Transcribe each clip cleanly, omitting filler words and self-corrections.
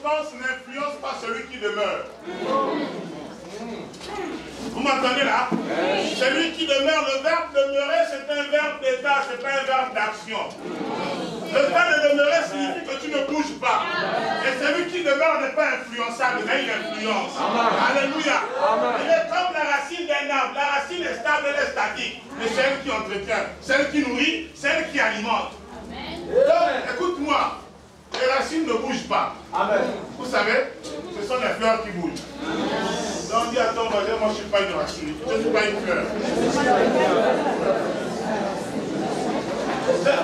circonstances n'influencent pas celui qui demeure. Vous m'entendez là? Celui qui demeure, le verbe demeurer, c'est un verbe d'état, c'est pas un verbe d'action. Le fait de demeurer signifie que tu ne bouges pas. Et celui qui demeure n'est pas influençable, mais il influence. Alléluia. Il est comme la racine d'un arbre. La racine est stable, elle est statique. Mais celle qui entretient, celle qui nourrit, celle qui alimente. Donc, écoute-moi. Les racines ne bougent pas. Amen. Vous savez, ce sont les fleurs qui bougent. Donc, dis à ton voisin, moi je ne suis pas une racine, je ne suis pas une fleur.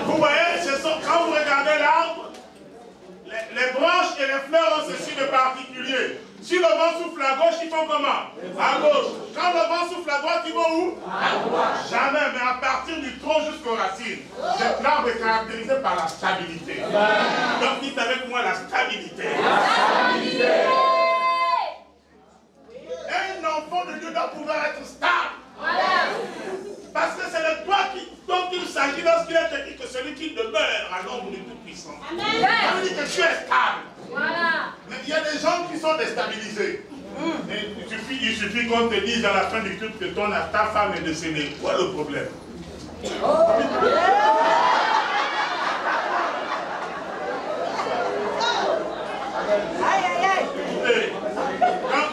Vous voyez, quand vous regardez l'arbre, les branches et les fleurs ont ceci de particulier. Si le vent souffle à gauche, ils font comment? À gauche. Quand le vent souffle à droite, ils vont où? À droite. Jamais, mais à partir du tronc jusqu'aux racines. Cet arbre est caractérisé par la stabilité. Donc dites avec moi la stabilité. La stabilité. Un enfant de Dieu doit pouvoir être stable. Voilà. Parce que c'est de toi dont il s'agit lorsqu'il est écrit que celui qui demeure à l'ombre du Tout-Puissant. Ça veut dire que tu es stable. Voilà. Mais il y a des gens qui sont déstabilisés. Et il suffit qu'on te dise à la fin du culte que ta femme est décédée. Quoi le problème? Écoutez,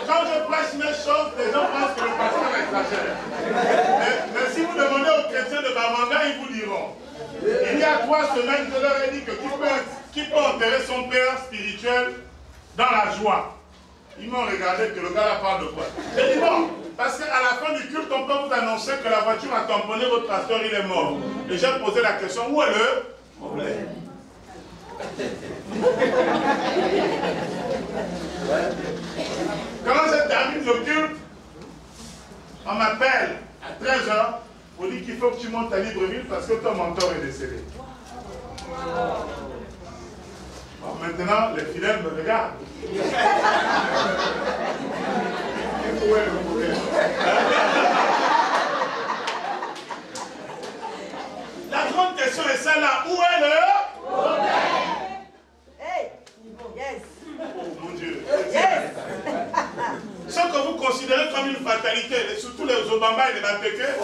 quand je prêche mes choses, les gens pensent que le pasteur exagère. Mais si vous demandez aux chrétiens de Bamanga, ils vous diront. Il y a 3 semaines, je leur ai dit que qui peut enterrer son père spirituel dans la joie. Ils m'ont regardé que le gars là parle de quoi. J'ai dit non, parce qu'à la fin du culte, on peut vous annoncer que la voiture a tamponné votre pasteur, il est mort. Et j'ai posé la question, où est le problème? Quand je termine le culte, on m'appelle à 13 h, on dit qu'il faut que tu montes à Libreville parce que ton mentor est décédé. Bon, maintenant, les fidèles me regardent. Où est le problème? La grande question est celle-là. Où est le problème? Hey! Yes! Oh mon Dieu! Yes! Ce que vous considérez comme une fatalité, surtout les Obama et les Bapékés,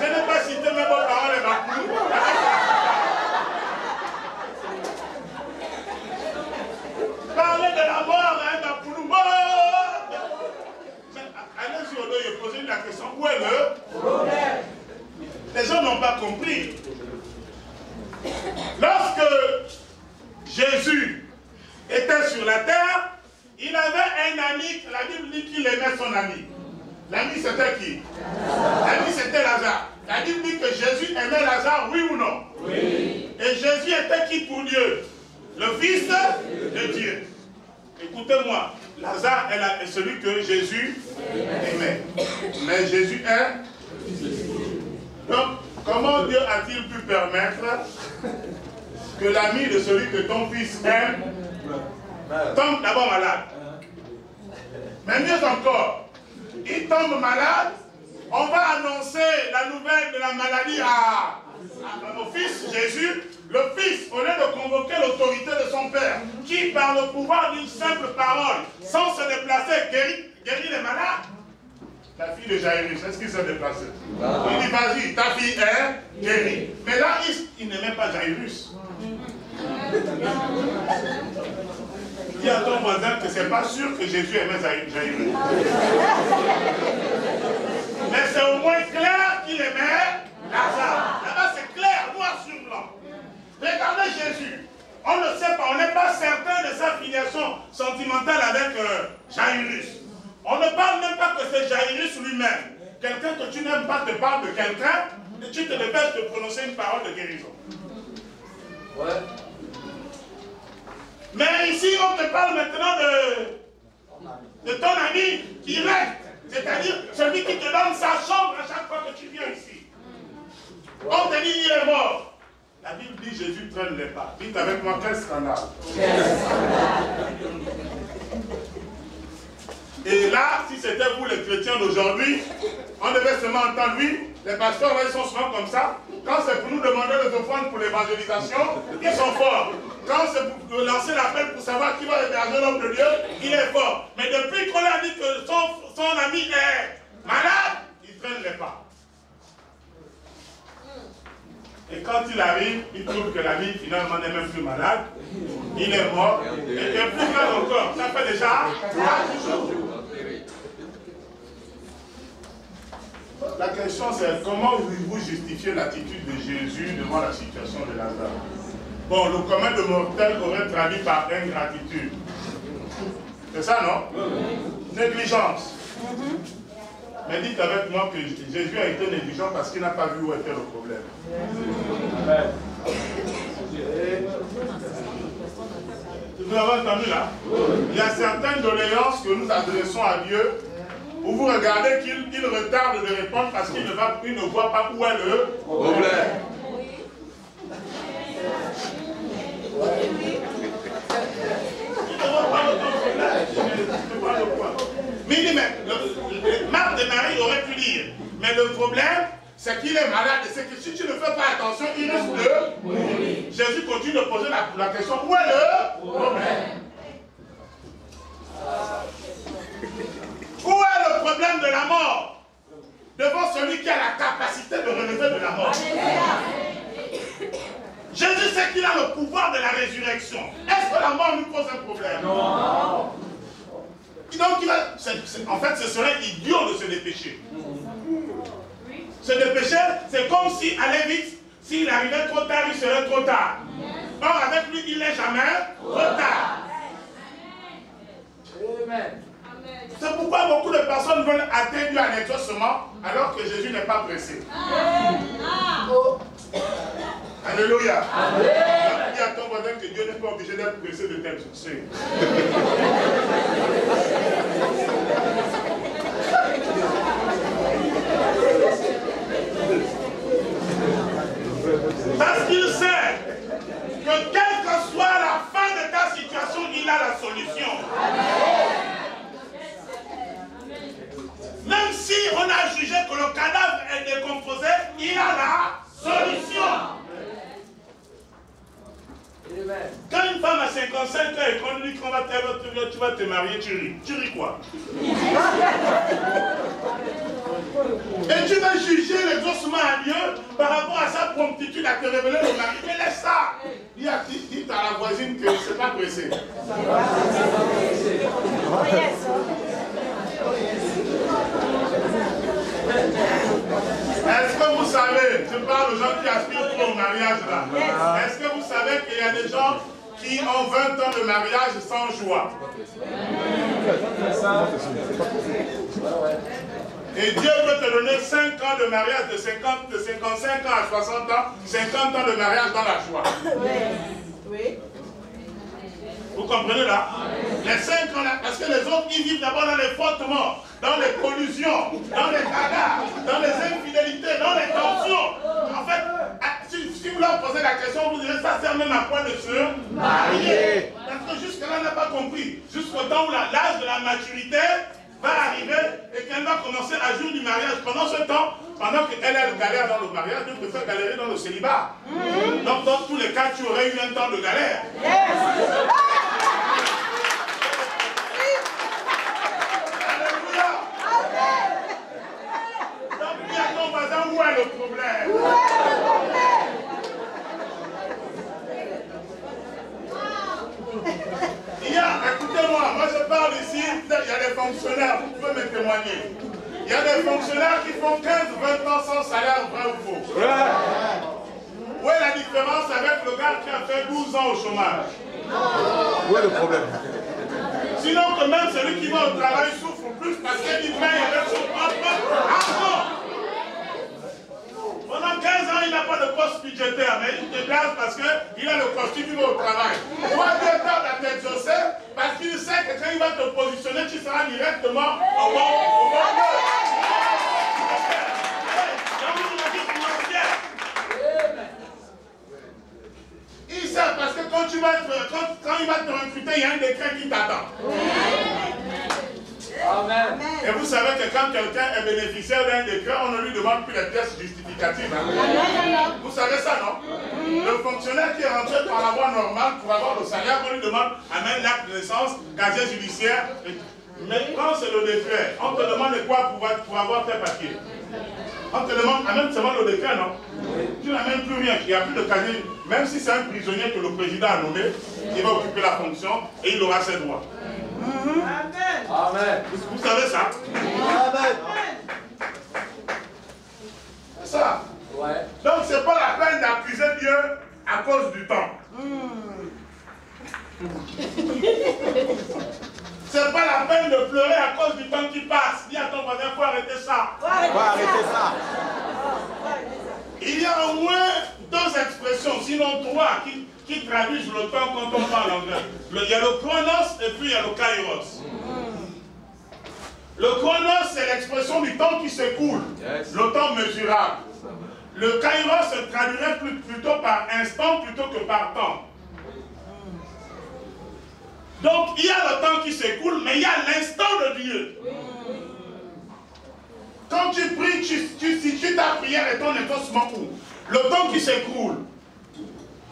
je n'ai pas cité mes bonnes paroles et ma cour. Parler de la mort, hein, ma cour. Allez-y au dos et posez la question, où est le problème? Les gens n'ont pas compris. Lorsque Jésus était sur la terre, il avait un ami, la Bible dit qu'il aimait son ami. L'ami c'était qui? L'ami c'était Lazare. La Bible dit que Jésus aimait Lazare, oui ou non? Oui. Et Jésus était qui pour Dieu? Le Fils de Dieu. Écoutez-moi, Lazare est celui que Jésus aimait. Mais Jésus est... Donc, comment Dieu a-t-il pu permettre que l'ami de celui que ton fils aime tombe d'abord malade? Mais mieux encore, il tombe malade, on va annoncer la nouvelle de la maladie à mon fils Jésus. Le fils, au lieu de convoquer l'autorité de son père, qui par le pouvoir d'une simple parole, sans se déplacer, guérit les malades. La fille de Jairus, est-ce qu'il s'est déplacé? Il dit, vas-y, ta fille est guérie. Mais là, il n'aimait pas Jairus. Dis à ton voisin que c'est pas sûr que Jésus aimait Jairus. Mais c'est au moins clair qu'il aimait Lazare. Là-bas, c'est clair, noir sur blanc. Regardez Jésus. On ne sait pas, on n'est pas certain de sa filiation sentimentale avec Jairus. On ne parle même pas que c'est Jairus lui-même. Quelqu'un que tu n'aimes pas te parle de quelqu'un et tu te dépêches de prononcer une parole de guérison. Ouais. Mais ici, on te parle maintenant de ton ami qui reste. C'est-à-dire celui qui te donne sa chambre à chaque fois que tu viens ici. On te dit il est mort. La Bible dit Jésus traîne les pas. Dites avec moi quel scandale. chrétiens d'aujourd'hui, on devait seulement entendre, oui, les pasteurs, là, ils sont souvent comme ça. Quand c'est pour nous demander les offrandes pour l'évangélisation, ils sont forts. Quand c'est pour lancer l'appel pour savoir qui va héberger l'homme de Dieu, il est fort. Mais depuis qu'on a dit que son ami est malade, il traîne les pas. Et quand il arrive, il trouve que l'ami finalement n'est même plus malade. Il est mort. Et que plus grave encore, ça fait déjà 4 jours. La question c'est comment vous justifiez l'attitude de Jésus devant la situation de Lazare? Bon, le commun de mortels aurait traduit par ingratitude. C'est ça, non? Négligence. Mais dites avec moi que Jésus a été négligent parce qu'il n'a pas vu où était le problème. Vous avez entendu là? Il y a certaines doléances que nous adressons à Dieu où vous regardez qu'il retarde de répondre parce qu'il ne voit pas où est le problème. Mais Marthe et Marie auraient pu dire, mais le problème, c'est qu'il est malade et c'est que si tu ne fais pas attention, il risque de mourir. Jésus continue de poser la question, où est le problème? Où est le problème de la mort devant celui qui a la capacité de relever de la mort? Jésus sait qu'il a le pouvoir de la résurrection. Est-ce que la mort lui pose un problème? Non. Donc, en fait, ce serait idiot de se dépêcher. Se dépêcher, c'est comme s'il allait vite. S'il arrivait trop tard, il serait trop tard. Or, avec lui, il n'est jamais trop tard. Amen. C'est pourquoi beaucoup de personnes veulent atteindre Dieu en exaucement alors que Jésus n'est pas pressé. Alléluia. Dis à ton voisin que Dieu n'est pas obligé d'être pressé de t'exaucer. Parce qu'il sait que quelle que soit la fin de ta situation, il a la solution. Même si on a jugé que le cadavre est décomposé, il a la solution. Quand une femme a 55 ans et qu'on lui dit qu'on tu vas te marier, tu ris. Tu ris quoi? Et tu vas juger l'exaucement à Dieu par rapport à sa promptitude à te révéler le mari. Mais laisse ça. Dis à la voisine que c'est pas pressé. Est-ce que vous savez, je parle aux gens qui aspirent trop au mariage là, est-ce que vous savez qu'il y a des gens qui ont 20 ans de mariage sans joie? Et Dieu peut te donner 5 ans de mariage de 55 ans à 60 ans, 50 ans de mariage dans la joie. Oui. Vous comprenez là? Les 5 ans là, parce que les autres ils vivent d'abord dans les frottements, dans les collusions, dans les bagarres, dans les infidélités, dans les tensions. En fait, si vous leur posez la question, vous direz ça sert même à quoi de se marier? Parce que jusque-là, on n'a pas compris. Jusqu'au temps où l'âge de la maturité va arriver et qu'elle va commencer à jouir du mariage. Pendant ce temps, pendant qu'elle galère dans le mariage, Dieu préfère galérer dans le célibat. Donc, dans tous les cas, tu aurais eu un temps de galère. Alléluia. Donc, dis à ton voisin, où est le problème? Écoutez-moi, moi je parle ici, il y a des fonctionnaires, vous pouvez me témoigner. Il y a des fonctionnaires qui font 15-20 ans sans salaire, vrai ou faux? Où est la différence avec le gars qui a fait 12 ans au chômage? Où est le problème? Sinon que même celui qui va au travail souffre plus parce qu'il paye avec son propre argent. Pendant 15 ans, il n'a pas de poste budgétaire, mais il te gaz parce qu'il a le costume, il va au travail. Toi, Dieu tarde à t'exaucer parce qu'il sait que quand il va te positionner, tu seras directement au bon il sait parce que quand il va te recruter, il y a un décret qui t'attend. Amen. Et vous savez que quand quelqu'un est bénéficiaire d'un décret, on ne lui demande plus les pièces justificatives. Hein? Vous savez ça, non? Le fonctionnaire qui est rentré par la voie normale pour avoir le salaire, on lui demande amène l'acte de naissance, casier judiciaire. Mais quand c'est le décret, on te demande quoi pour avoir tes papiers? On te demande, amène seulement le décret, non? Tu n'amènes plus rien, il n'y a plus de casier. Même si c'est un prisonnier que le président a nommé, il va occuper la fonction et il aura ses droits. Amen. Amen. Vous savez ça? Amen. C'est ça. Ouais. Donc c'est pas la peine d'accuser Dieu à cause du temps. C'est pas la peine de pleurer à cause du temps qui passe. Dis à ton voisin, il faut arrêter ça. Faut arrêter ça. Il y a au moins 2 expressions, sinon 3, qui traduisent le temps quand on parle anglais. Il y a le chronos et puis il y a le kairos. Le chronos, c'est l'expression du temps qui s'écoule, le temps mesurable. Le kairos se traduirait plutôt par instant plutôt que par temps. Donc, il y a le temps qui s'écoule, mais il y a l'instant de Dieu. Quand tu pries, tu situes ta prière et ton exaucement où? Le temps qui s'écoule,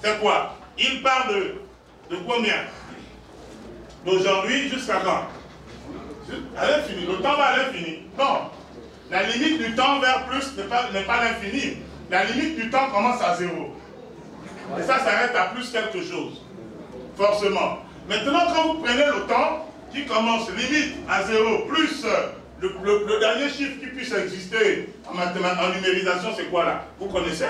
c'est quoi? Il parle de combien? D'aujourd'hui jusqu'à quand? À l'infini. Le temps va à l'infini. Non. La limite du temps vers plus n'est pas l'infini. La limite du temps commence à 0. Et ça s'arrête à plus quelque chose. Forcément. Maintenant, quand vous prenez le temps qui commence limite à 0, plus le dernier chiffre qui puisse exister en numérisation, c'est quoi là? Vous connaissez?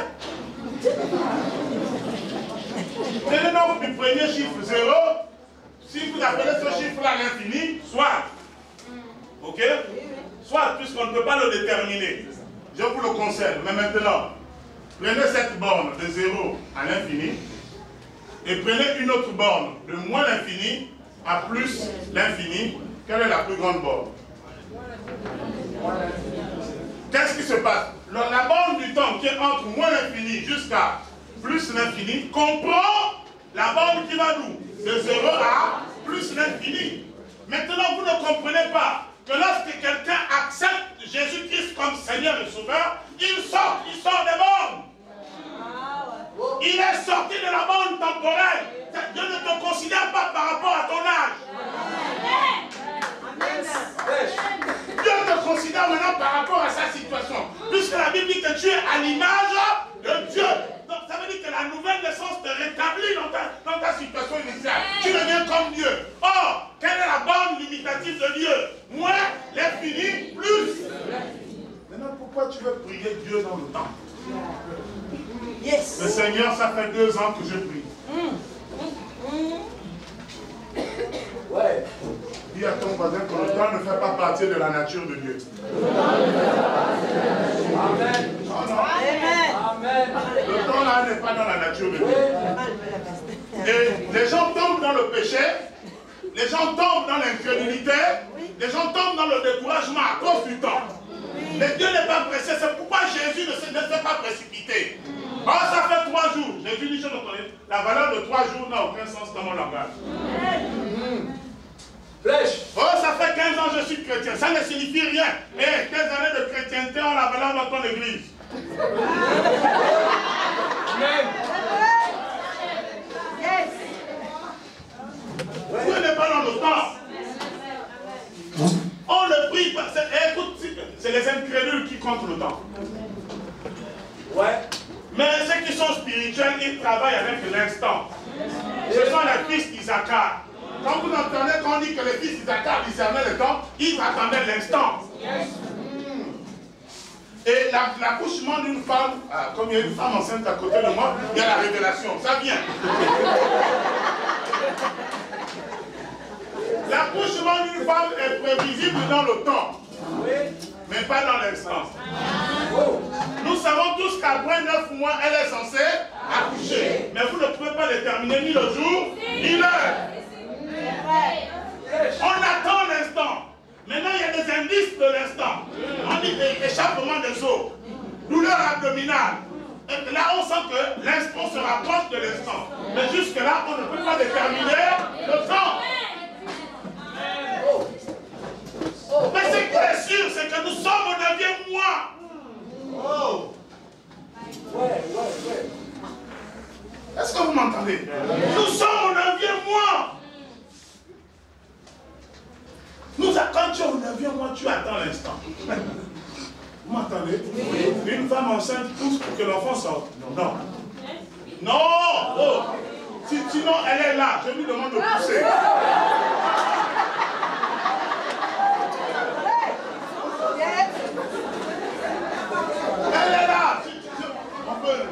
Prenez donc du premier chiffre 0, si vous appelez ce chiffre-là l'infini, soit. Ok? Soit, puisqu'on ne peut pas le déterminer. Je vous le conseille. Mais maintenant, prenez cette borne de 0 à l'infini. Et prenez une autre borne de moins l'infini à plus l'infini. Quelle est la plus grande borne? Qu'est-ce qui se passe? La borne du temps qui est entre moins l'infini jusqu'à plus l'infini comprend la borne qui va d'où? De 0 à plus l'infini. Maintenant, vous ne comprenez pas que lorsque quelqu'un accepte Jésus-Christ comme Seigneur et Sauveur, il sort des bornes. Il est sorti de la borne temporelle. Dieu ne te considère pas par rapport à ton âge. Dieu te considère maintenant par rapport à sa situation. Puisque la Bible dit que tu es à l'image de Dieu. Donc ça veut dire que la nouvelle naissance te rétablit dans ta situation initiale. Tu deviens comme Dieu. Or, quelle est la borne limitative de Dieu? Moins l'infini plus. Maintenant, pourquoi tu veux prier Dieu dans le temps? Yes. Le Seigneur, ça fait 2 ans que je prie. Ouais. Dis à ton voisin que le temps ne fait pas partie de la nature de Dieu. Amen. Oh non. Amen. Le temps là n'est pas dans la nature de Dieu. Et les gens tombent dans le péché, les gens tombent dans l'incrédulité, les gens tombent dans le découragement à cause du temps. Mais Dieu n'est pas pressé, c'est pourquoi Jésus ne s'est pas précipité. Oh, ça fait 3 jours. Jésus dit, je ne connais. La valeur de 3 jours n'a aucun sens dans mon langage. Flèche. Oh, ça fait 15 ans que je suis chrétien. Ça ne signifie rien. Et 15 années de chrétienté ont la valeur dans ton église. Amen. Dieu n'est pas dans le temps. On ne prie pas. Écoute, c'est les incrédules qui comptent le temps. Ouais. Mais ceux qui sont spirituels, ils travaillent avec l'instant. Ce sont les fils d'Isaacar. Quand vous entendez qu'on dit que les fils d'Isaacar discernaient le temps, ils attendaient l'instant. Et l'accouchement d'une femme, comme il y a une femme enceinte à côté de moi, il y a la révélation. Ça vient. L'accouchement d'une femme est prévisible dans le temps, mais pas dans l'instant. Nous savons tous qu'après 9 mois, elle est censée accoucher. Mais vous ne pouvez pas déterminer ni le jour, ni l'heure. On attend l'instant. Maintenant, il y a des indices de l'instant. On dit échappement des os, douleur abdominale. Et là, on sent que l'instant se rapproche de l'instant. Mais jusque-là, on ne peut pas déterminer le temps. Quand tu es au 9e mois, tu attends l'instant. Vous m'entendez? Oui. Une femme enceinte pousse pour que l'enfant sorte. Non. Non! Oh. Sinon, elle est là. Je lui demande de pousser. Elle est là. On peut.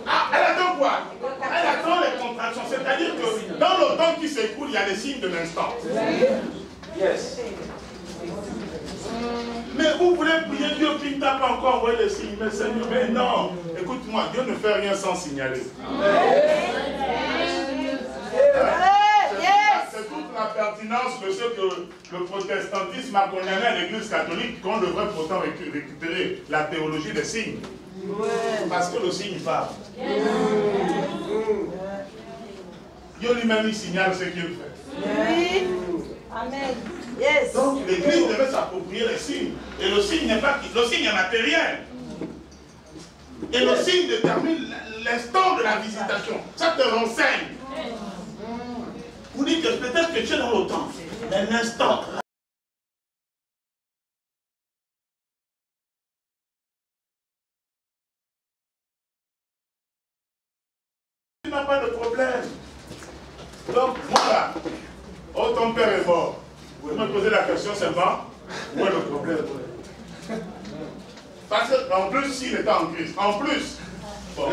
Ah, elle attend quoi? Elle attend les contractions. C'est-à-dire que dans le temps qui s'écoule, il y a des signes de l'instant. Yes. Mais vous voulez prier Dieu qui ne t'a pas encore envoyé les signes. Mais Seigneur, mais non. Écoute-moi, Dieu ne fait rien sans signaler. C'est toute la pertinence de ce que le protestantisme a condamné à l'Église catholique, qu'on devrait pourtant récupérer la théologie des signes. Parce que le signe parle. Dieu lui-même il signale ce qu'il fait. Oui. Amen. Yes. Donc l'Église devait s'approprier les signes. Et le signe n'est pas le signe est matériel. Et le signe détermine l'instant de la visitation. Ça te renseigne. Vous dites que peut-être que tu es dans le temps, mais l'instant. Tu n'as pas de problème. Donc voilà. Oh, ton père est mort. Vous me posez la question seulement, où est le problème? Parce qu'en plus, s'il était en crise, en plus, bon,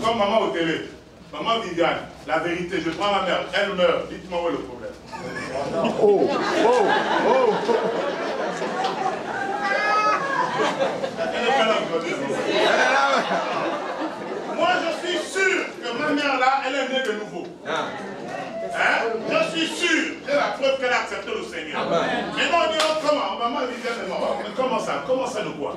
comme maman au télé, maman Viviane, la vérité, je prends ma mère, elle meurt, dites-moi où est le problème. Oh, oh, oh. Elle est pas là, moi, je suis sûr que ma mère là, elle est née de nouveau. Hein? Je suis sûr, j'ai la preuve qu'elle a accepté le Seigneur. Mais non, on dit, oh, comment? Maman Viviane est morte. Comment ça? Comment ça de quoi?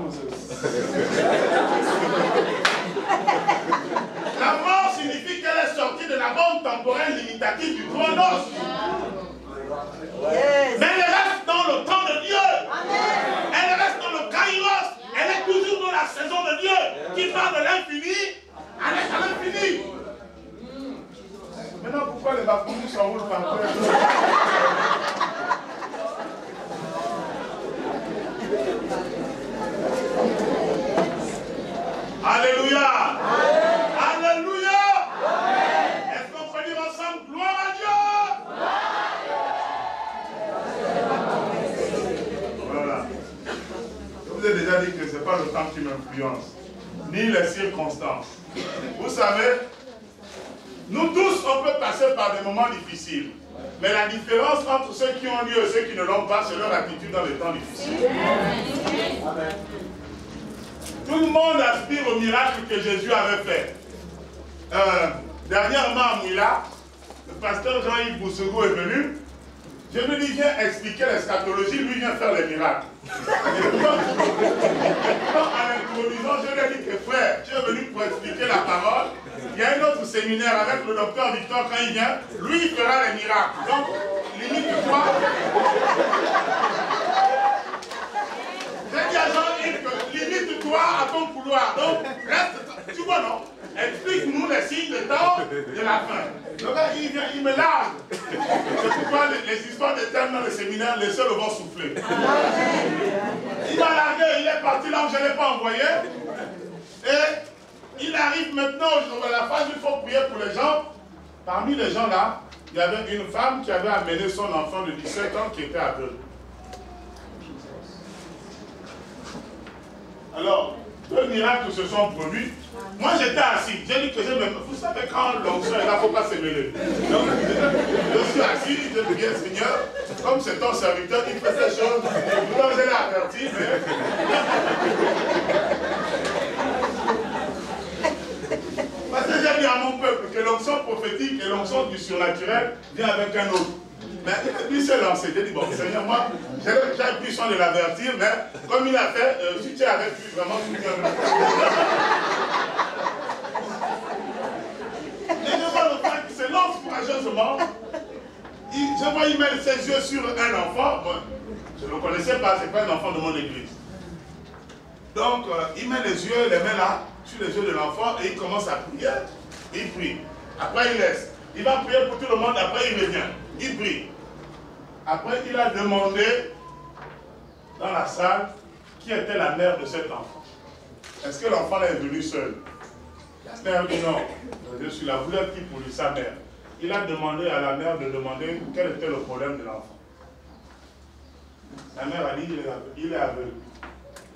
La mort signifie qu'elle est sortie de la bande temporelle limitative du chronos. Yes. Mais elle reste dans le temps de Dieu. Amen. Elle reste dans le kairos. Elle est toujours dans la saison de Dieu qui part de l'infini à l'infini. Maintenant, pourquoi les bafouilles s'enroulent par terre? Alléluia. Alléluia. Est-ce qu'on peut dire ensemble gloire à Dieu? Voilà. Je vous ai déjà dit que ce n'est pas le temps qui m'influence, ni les circonstances. Vous savez, nous tous, on peut passer par des moments difficiles. Mais la différence entre ceux qui ont lieu et ceux qui ne l'ont pas, c'est leur attitude dans les temps difficiles. Amen. Tout le monde aspire au miracle que Jésus avait fait. Dernièrement à Mouila, le pasteur Jean-Yves Boussegou est venu. Je lui dis, viens expliquer l'eschatologie, lui vient faire les miracles. En introduisant, je lui ai dit que frère, tu es venu pour expliquer la parole. Il y a un autre séminaire avec le docteur Victor quand il vient, lui il fera les miracles. Donc, limite-toi. J'ai dit à Jean-Yves, limite-toi à ton couloir. Donc, reste, tu vois non? Explique-nous les signes de temps de la fin. Le gars, il vient, il me largue. C'est pourquoi les histoires de termes dans le séminaire, les seuls vont souffler. Il m'a largué, il est parti là où je ne l'ai pas envoyé. Et il arrive maintenant à la phase où il faut prier pour les gens. Parmi les gens là, il y avait une femme qui avait amené son enfant de 17 ans qui était aveugle. Alors, deux miracles se sont produits. Moi j'étais assis, j'ai dit que vous savez quand l'onction est là, il ne faut pas se mêler. Donc je suis assis, je dis bien Seigneur, comme c'est ton serviteur qui fait ces choses, donc je l'ai averti, mais... Parce que j'ai dit à mon peuple que l'onction prophétique et l'onction du surnaturel vient avec un autre. Mais lui s'est lancé, j'ai dit bon Seigneur, moi j'ai pris soin de l'avertir, mais comme il a fait, si tu avais pu vraiment soutenir. Et je vois le frère qui se lance courageusement. Je vois il met ses yeux sur un enfant. Bon, je ne le connaissais pas, ce n'est pas un enfant de mon église. Donc il met les yeux, les mains là, sur les yeux de l'enfant et il commence à prier. Il prie. Après, il laisse. Il va prier pour tout le monde, après, il revient. Il prie. Après, il a demandé dans la salle qui était la mère de cet enfant. Est-ce que l'enfant est venu seul? La mère dit non. Je suis la voulait qui pour lui, sa mère. Il a demandé à la mère de demander quel était le problème de l'enfant. La mère a dit il est aveugle.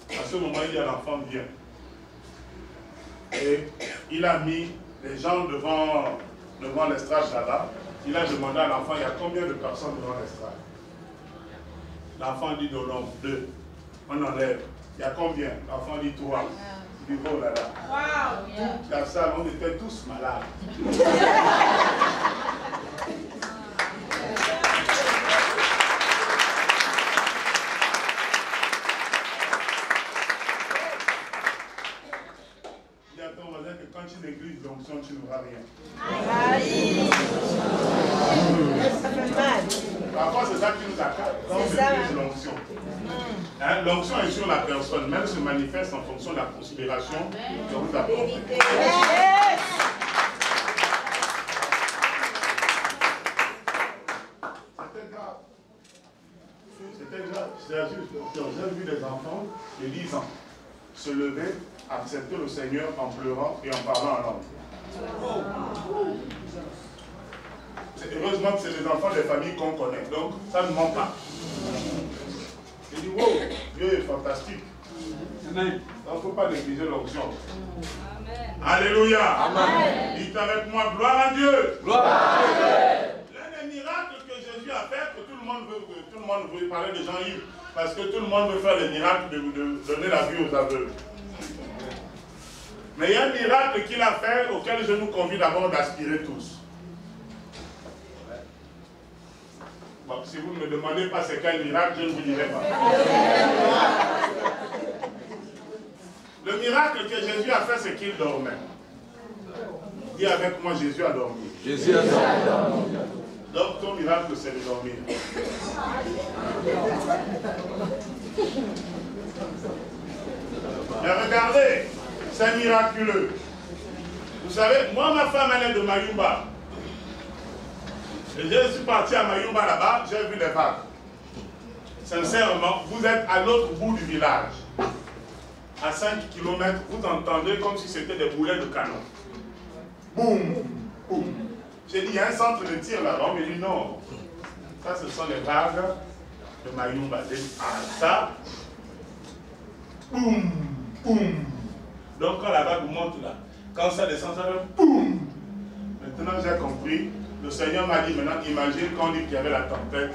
À ce moment, il dit à l'enfant viens. Et il a mis les gens devant l'estrade là-bas. Il a demandé à l'enfant il y a combien de personnes devant l'estrade? L'enfant dit non, 2. On enlève. Il y a combien? L'enfant dit 3. Il dit oh là là. Wow. La salle, on était tous malades. Dis à ton voisin que quand tu négliges l'onction, tu n'auras rien. Aïe. Ça fait mal. Parfois, c'est ça qui nous accable quand on néglige l'onction. Hein, l'onction est sur la personne, même se manifeste en fonction de la considération que vous apportez. C'était grave. J'ai vu des enfants de 10 ans se lever, accepter le Seigneur en pleurant et en parlant en langue. Heureusement que c'est des enfants des familles qu'on connaît, donc ça ne ment pas. J'ai dit, wow, Dieu est fantastique. Amen. Donc il ne faut pas négliger l'onction. Alléluia. Amen. Dites avec moi, gloire à Dieu. Gloire à Dieu. L'un des miracles que Jésus a fait, que tout le monde veut parler des gens ivres, parce que tout le monde veut faire les miracles de donner la vue aux aveugles. Mais il y a un miracle qu'il a fait auquel je nous convie d'abord d'aspirer tous. Bon, si vous ne me demandez pas c'est quel miracle, je ne vous dirai pas. Le miracle que Jésus a fait, c'est qu'il dormait. Dis avec moi, Jésus a dormi. Jésus a dormi. Donc ton miracle, c'est de dormir. Mais regardez, c'est miraculeux. Vous savez, moi, ma femme, elle est de Mayumba. Et je suis parti à Mayumba là-bas, j'ai vu les vagues. Sincèrement, vous êtes à l'autre bout du village. À 5 km, vous entendez comme si c'était des boulets de canon. Boum, boum. J'ai dit, il y a un centre de tir là-bas. On me dit non. Ça, ce sont les vagues de Mayumba. J'ai dit, ah, ça. Boum, boum. Donc, quand la vague monte là, quand ça descend, ça fait boum. Maintenant, j'ai compris. Le Seigneur m'a dit, maintenant, imagine quand on dit qu'il y avait la tempête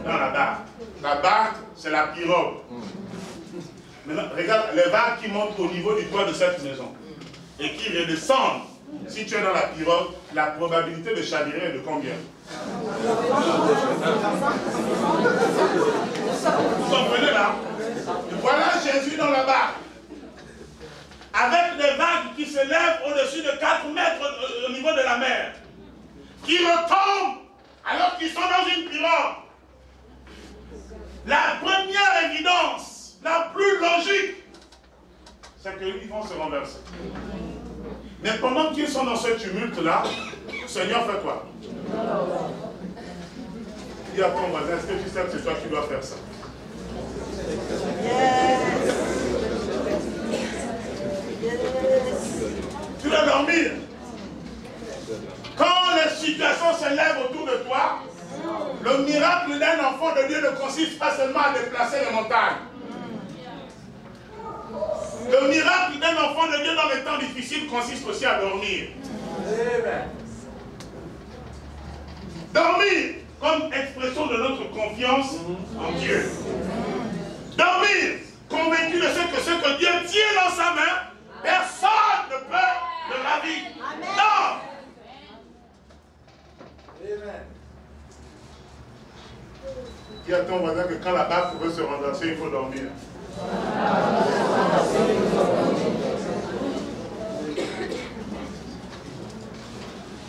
dans la barque. La barque, c'est la pirogue. Maintenant, regarde les vagues qui montent au niveau du toit de cette maison et qui redescendent. Si tu es dans la pirogue, la probabilité de chavirer est de combien? Vous comprenez là? Voilà Jésus dans la barque. Avec des vagues qui se lèvent au-dessus de 4 mètres au niveau de la mer, qui retombent alors qu'ils sont dans une pirogue. La première évidence, la plus logique, c'est qu'ils vont se renverser. Mais pendant qu'ils sont dans ce tumulte-là, le Seigneur fait quoi? Dis à ton voisin, est-ce que tu sais que c'est toi qui dois faire ça? Tu dois dormir. Quand les situations se lèvent autour de toi, le miracle d'un enfant de Dieu ne consiste pas seulement à déplacer les montagnes. Le miracle d'un enfant de Dieu dans les temps difficiles consiste aussi à dormir. Dormir comme expression de notre confiance en Dieu. Dormir convaincu de ce que Dieu tient dans sa main, personne ne peut le ravir. Non! Dis à ton voisin que quand la barque veut se renverser, il faut dormir.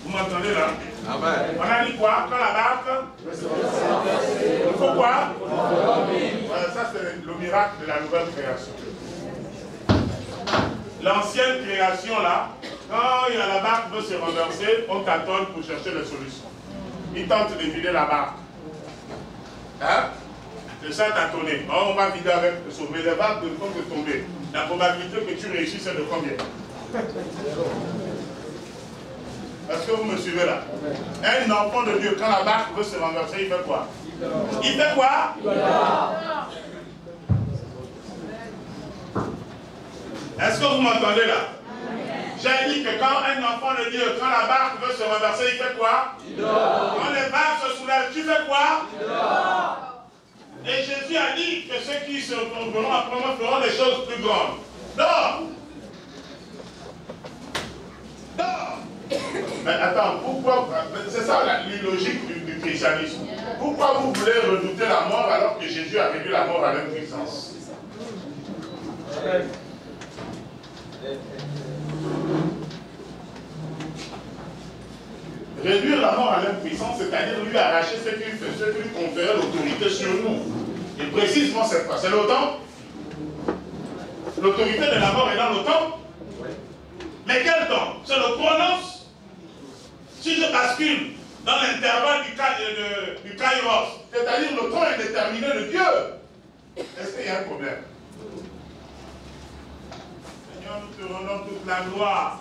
Vous m'entendez là? Amen. On a dit quoi? Quand la barque il faut quoi? Voilà, ça c'est le miracle de la nouvelle création. L'ancienne création là, Quand la barque veut se renverser, on tâtonne pour chercher les solutions. Il tente de vider la barque. Hein? C'est ça tâtonner. Oh, on va vider avec le saut. Mais les barques vont te tomber. La probabilité que tu réussisses est de combien? Est-ce que vous me suivez là? Un enfant de Dieu, quand la barque veut se renverser, il fait quoi? Il fait quoi? Est-ce que vous m'entendez là? J'ai dit que quand un enfant de Dieu, quand la barque veut se renverser, il fait quoi? Quand les barques se soulèvent, tu fais quoi? Et Jésus a dit que ceux qui se retrouveront après moi feront des choses plus grandes. Dors! Dors! Mais attends, pourquoi? C'est ça la logique du christianisme. Pourquoi vous voulez redouter la mort alors que Jésus a vécu la mort avec puissance? Réduire la mort à l'impuissance, c'est-à-dire lui arracher ce qu'il fait, ce qui lui conférait l'autorité sur nous. Et précisément cette fois, c'est le temps. L'autorité de la mort est dans le temps. Mais quel temps? C'est le chronos. Si je bascule dans l'intervalle du kairos, c'est-à-dire le temps indéterminé de Dieu, est-ce qu'il y a un problème? Seigneur, nous te rendons toute la gloire.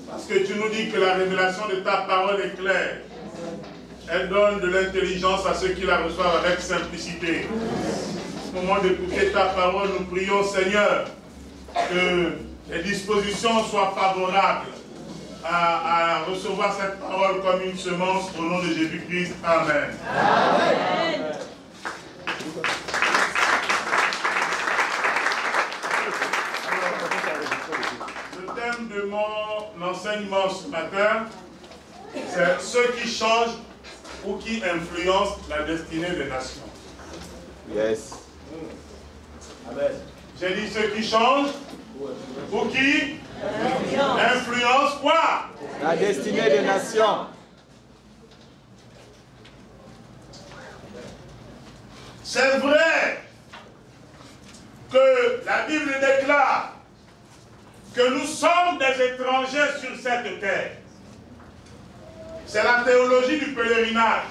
Parce que tu nous dis que la révélation de ta parole est claire. Elle donne de l'intelligence à ceux qui la reçoivent avec simplicité. Au moment d'écouter ta parole, nous prions, Seigneur, que les dispositions soient favorables à recevoir cette parole comme une semence au nom de Jésus-Christ. Amen. Amen. Le thème de mon enseignement ce matin, c'est ceux qui changent ou qui influencent la destinée des nations. Yes. Amen. J'ai dit ceux qui changent ou qui influencent quoi? La destinée des nations. C'est vrai que la Bible déclare que nous sommes des étrangers sur cette terre. C'est la théologie du pèlerinage.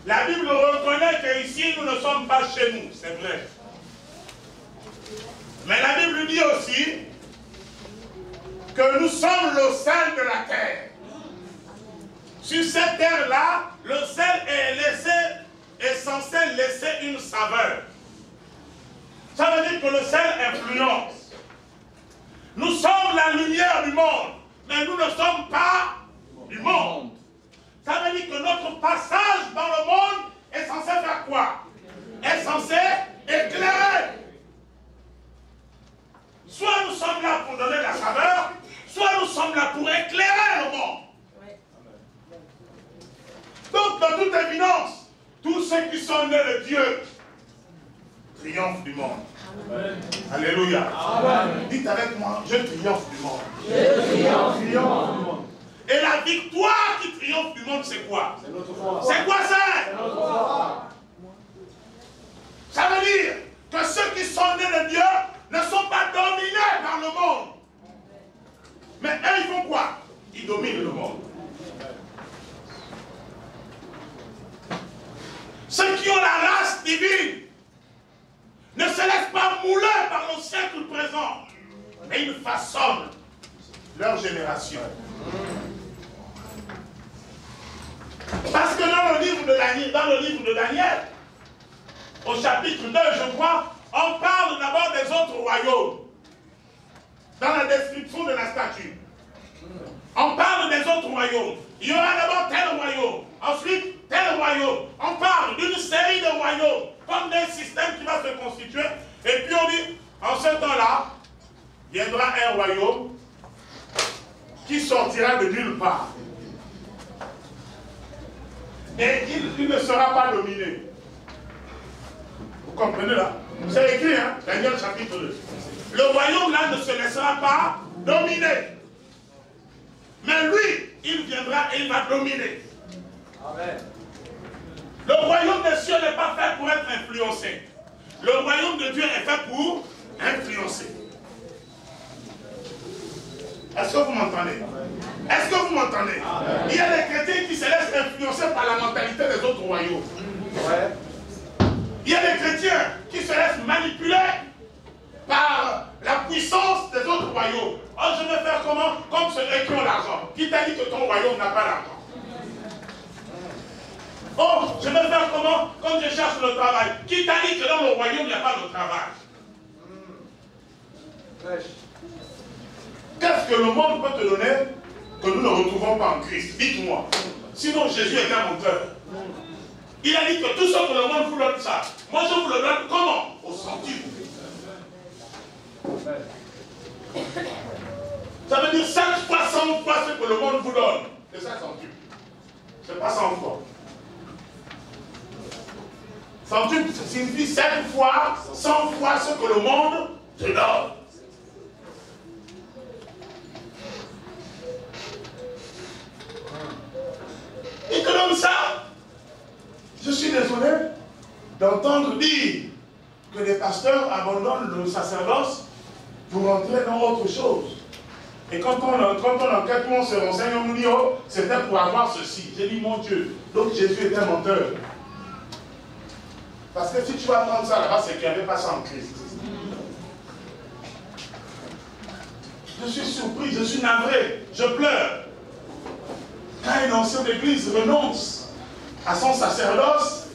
La Bible reconnaît qu'ici, nous ne sommes pas chez nous, c'est vrai. Mais la Bible dit aussi que nous sommes le sel de la terre. Sur cette terre-là, le sel est censé laisser une saveur. Ça veut dire que le sel influence. Nous sommes la lumière du monde, mais nous ne sommes pas du monde. Ça veut dire que notre passage dans le monde est censé faire quoi? Est censé éclairer. Soit nous sommes là pour donner la saveur, soit nous sommes là pour éclairer le monde. Donc, dans toute évidence, tous ceux qui sont nés de Dieu triomphent du monde. Amen. Alléluia. Amen. Dites avec moi, je triomphe du monde. Je triomphe du monde. Et la victoire qui triomphe du monde, c'est quoi? C'est quoi ça? Ça veut dire que ceux qui sont nés de Dieu ne sont pas dominés par le monde. Mais eux, ils font quoi? Ils dominent le monde. Ceux qui ont la race divine ne se laissent pas mouler par le siècle présent, mais ils façonnent leur génération. Parce que dans le livre de Daniel, au chapitre 2, je crois, on parle d'abord des autres royaumes. Dans la description de la statue. On parle des autres royaumes. Il y aura d'abord tel royaume, ensuite tel royaume. On parle d'une série de royaumes, comme d'un système qui va se constituer. Et puis on dit, en ce temps-là, viendra un royaume qui sortira de nulle part. Et il ne sera pas dominé. Vous comprenez là? C'est écrit, hein? Daniel chapitre 2. Le royaume là ne se laissera pas dominer. Mais lui, il viendra et il va dominer. Amen. Le royaume des cieux n'est pas fait pour être influencé. Le royaume de Dieu est fait pour influencer. Est-ce que vous m'entendez? Est-ce que vous m'entendez? Il y a des chrétiens qui se laissent influencer par la mentalité des autres royaumes. Il y a des chrétiens qui se laissent manipuler par la puissance des autres royaumes. Oh, je vais faire comment? Comme ceux qui ont l'argent. Qui t'a dit que ton royaume n'a pas l'argent? Oh, je vais faire comment? Comme je cherche le travail. Qui t'a dit que dans le royaume, il n'y a pas de travail? Qu'est-ce que le monde peut te donner que nous ne retrouvons pas en Christ? Dites-moi. Sinon, Jésus est un menteur. Il a dit que tout ce que le monde vous donne ça. Moi, je vous le donne comment? Au centime. Ça veut dire 5 fois, 100 fois ce que le monde vous donne. C'est 5 centimes. C'est pas 100 fois. Centime, ça signifie 5 fois, 100 fois ce que le monde te donne. Il te donne ça. Je suis désolé d'entendre dire que les pasteurs abandonnent le sacerdoce pour entrer dans autre chose. Et quand on enquête, on se renseigne, on nous dit, oh, c'était pour avoir ceci. J'ai dit, mon Dieu, donc Jésus était menteur. Parce que si tu vas prendre ça là-bas, c'est qu'il n'y avait pas ça en Christ. Je suis surpris, je suis navré, je pleure. Quand un ancien d'église renonce à son sacerdoce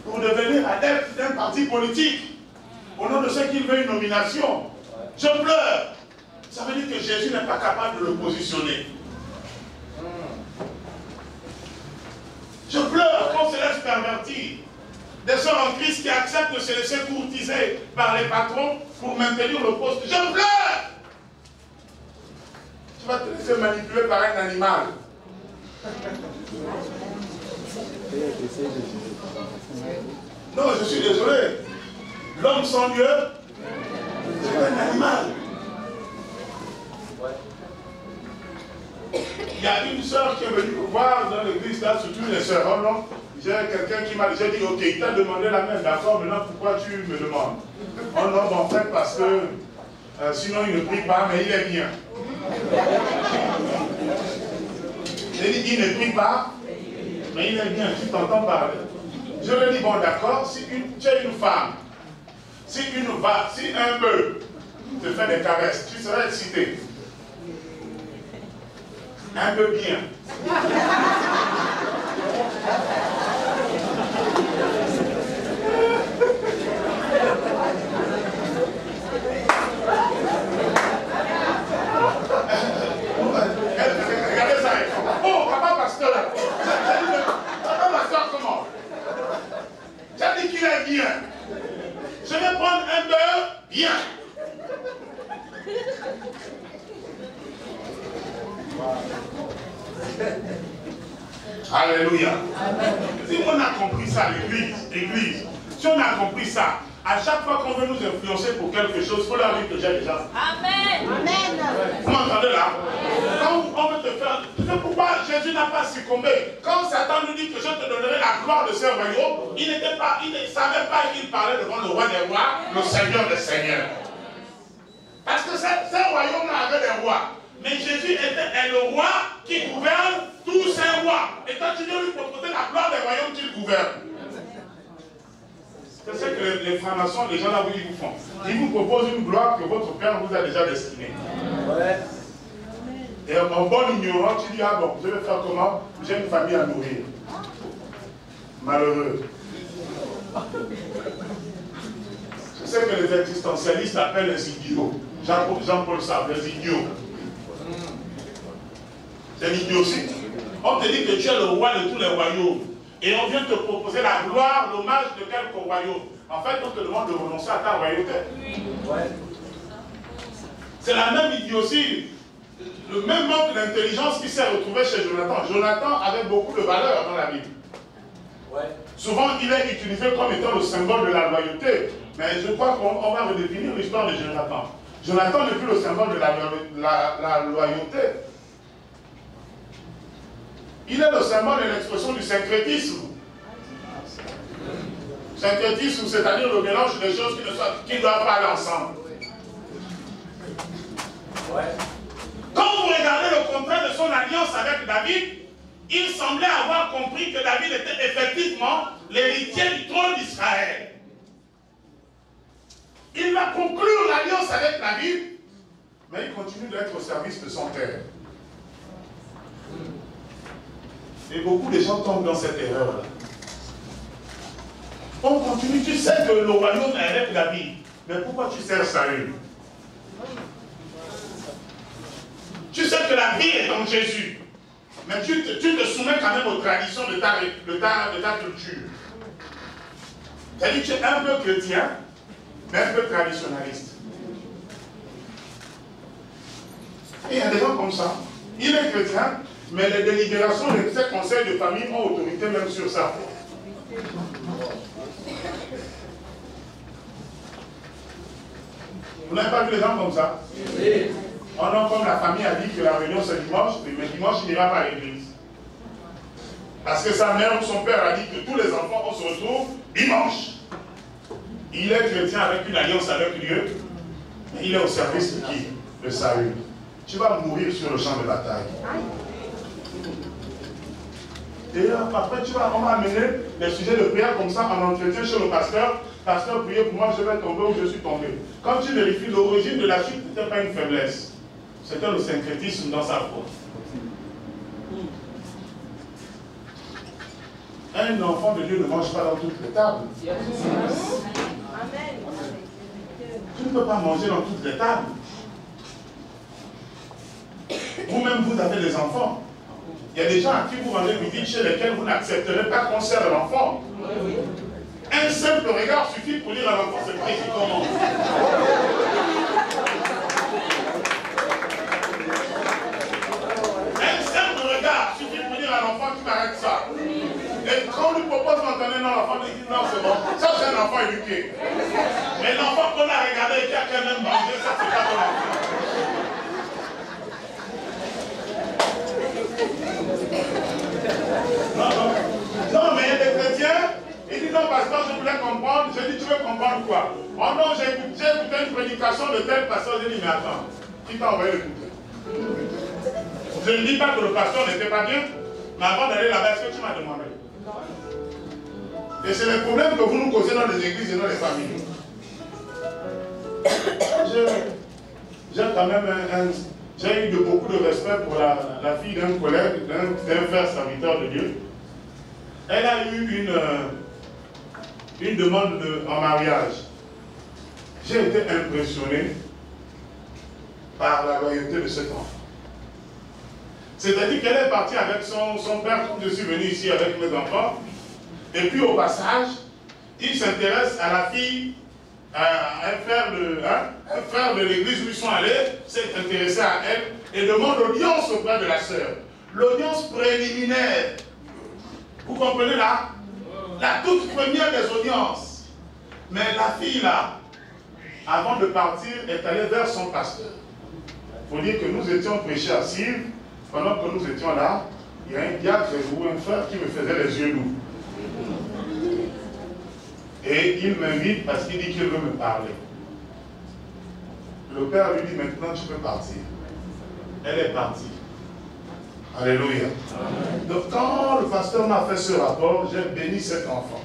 pour devenir adepte d'un parti politique, au nom de ceux qui veulent une nomination, je pleure. Ça veut dire que Jésus n'est pas capable de le positionner. Je pleure qu'on se laisse pervertir. Des sœurs en Christ qui acceptent de se laisser courtiser par les patrons pour maintenir le poste. Je pleure. Tu vas te laisser manipuler par un animal. Non, je suis désolé. L'homme sans Dieu, c'est un animal. Il y a une sœur qui est venue me voir dans l'église, là, surtout les sœurs. Oh non, j'ai quelqu'un qui m'a déjà dit, ok, il t'a demandé la même, d'accord, maintenant pourquoi tu me demandes? Oh non, bon, en fait, parce que sinon il ne prie pas, mais il est bien. J'ai dit, il ne prie pas, mais il est bien, tu t'entends parler. Je lui ai dit, bon d'accord, si tu es une femme, si un bœuf te fait des caresses, tu serais excité. Un peu bien. Regardez ça. Oh, papa pasteur là. Papa pasteur comment? J'ai dit qu'il est bien. Je vais prendre un beurre bien. Alléluia. Si on a compris ça, l'église, si on a compris ça, à chaque fois qu'on veut nous influencer pour quelque chose, il faut leur dire que j'ai déjà. Amen. Amen. Vous m'entendez là? Quand on veut te faire. C'est pourquoi Jésus n'a pas succombé. Quand Satan nous dit que je te donnerai la gloire de ce royaume, il ne savait pas qu'il parlait devant le roi des rois, le Seigneur des seigneurs. Parce que ce royaume-là avait des rois. Mais Jésus est le roi qui gouverne tous ces rois. Et quand tu viens lui proposer la gloire des royaumes qu'il gouverne. C'est ce que les francs-maçons, les gens là, ils vous font. Ils vous proposent une gloire que votre Père vous a déjà destinée. Ouais. Et en bon ignorant, tu dis, ah bon, je vais faire comment? J'ai une famille à nourrir. Malheureux. C'est ce que les existentialistes appellent les idiots. Jean-Paul Sartre, les idiots. C'est l'idée aussi. On te dit que tu es le roi de tous les royaumes. Et on vient te proposer la gloire, l'hommage de quelques royaumes. En fait, on te demande de renoncer à ta royauté. Ouais. C'est la même idiotie. Le même manque d'intelligence qui s'est retrouvé chez Jonathan. Jonathan avait beaucoup de valeur dans la Bible. Ouais. Souvent, il est utilisé comme étant le symbole de la loyauté. Mais je crois qu'on va redéfinir l'histoire de Jonathan. Jonathan n'est plus le symbole de la loyauté. Il est le symbole et l'expression du syncrétisme. Syncrétisme, c'est-à-dire le mélange des choses qui ne doivent pas aller ensemble. Ouais. Quand vous son alliance avec David, il semblait avoir compris que David était effectivement l'héritier du trône d'Israël. Il va conclure l'alliance avec David, mais il continue d'être au service de son père. Et beaucoup de gens tombent dans cette erreur-là. On continue, tu sais que le royaume est avec David, mais pourquoi tu sers Saül? Tu sais que la vie est en Jésus, mais tu te soumets quand même aux traditions de ta culture. C'est-à-dire que tu es un peu chrétien, mais un peu traditionnaliste. Et il y a des gens comme ça. Il est chrétien, mais les délibérations de ces conseils de famille ont autorité même sur ça. Vous n'avez pas vu les gens comme ça? Oui. Oh non, comme la famille a dit que la réunion c'est dimanche, mais dimanche il n'ira pas à l'église. Parce que sa mère ou son père a dit que tous les enfants on se retrouve dimanche. Il est chrétien avec une alliance avec Dieu, mais il est au service de qui? De Saül. Tu vas mourir sur le champ de bataille. Et après, on va amener des sujets de prière comme ça en entretien chez le pasteur. Pasteur, priez pour moi, je vais tomber où je suis tombé. Quand tu vérifies, l'origine de la chute n'était pas une faiblesse. C'était le syncrétisme dans sa foi. Un enfant de Dieu ne mange pas dans toutes les tables. Tu ne peux pas manger dans toutes les tables. Vous-même, vous avez des enfants. Il y a des gens à qui vous rendez visite chez lesquels vous n'accepterez pas qu'on sert l'enfant. Un simple regard suffit pour dire à l'enfant, c'est pas ici qu'on mange. Un simple regard suffit pour dire à l'enfant, tu m'arrêtes ça. Et quand on lui propose d'entendre non, l'enfant lui dit non, c'est bon. Ça, c'est un enfant éduqué. Mais l'enfant qu'on a regardé et qui a quand même mangé, ça, c'est pas ton enfant. Non, mais il y a des chrétiens, ils disent non, pasteur, je voulais comprendre. Je dis, tu veux comprendre quoi? Oh non, j'ai écouté une prédication de tel pasteur. J'ai dit, mais attends, qui t'a envoyé l'écouter? Je ne dis pas que le pasteur n'était pas bien, mais avant d'aller là-bas, est-ce que tu m'as demandé? Et c'est le problème que vous nous causez dans les églises et dans les familles. J'ai quand même j'ai eu beaucoup de respect pour la fille d'un collègue, d'un frère serviteur de Dieu. Elle a eu une demande en mariage. J'ai été impressionné par la loyauté de cet enfant. C'est-à-dire qu'elle est partie avec son père, comme je suis venu ici avec mes enfants. Et puis au passage, il s'intéresse à la fille, un frère de l'église où ils sont allés, s'est intéressé à elle et demande l'audience auprès de la sœur. L'audience préliminaire. Vous comprenez là? La toute première des audiences. Mais la fille là, avant de partir, est allée vers son pasteur. Il faut dire que nous étions prêchés à Sivre. Pendant que nous étions là, il y a un diacre ou un frère qui me faisait les yeux doux. Et il m'invite parce qu'il dit qu'il veut me parler. Le père lui dit, maintenant tu peux partir. Elle est partie. Alléluia. Amen. Donc quand le pasteur m'a fait ce rapport, j'ai béni cet enfant.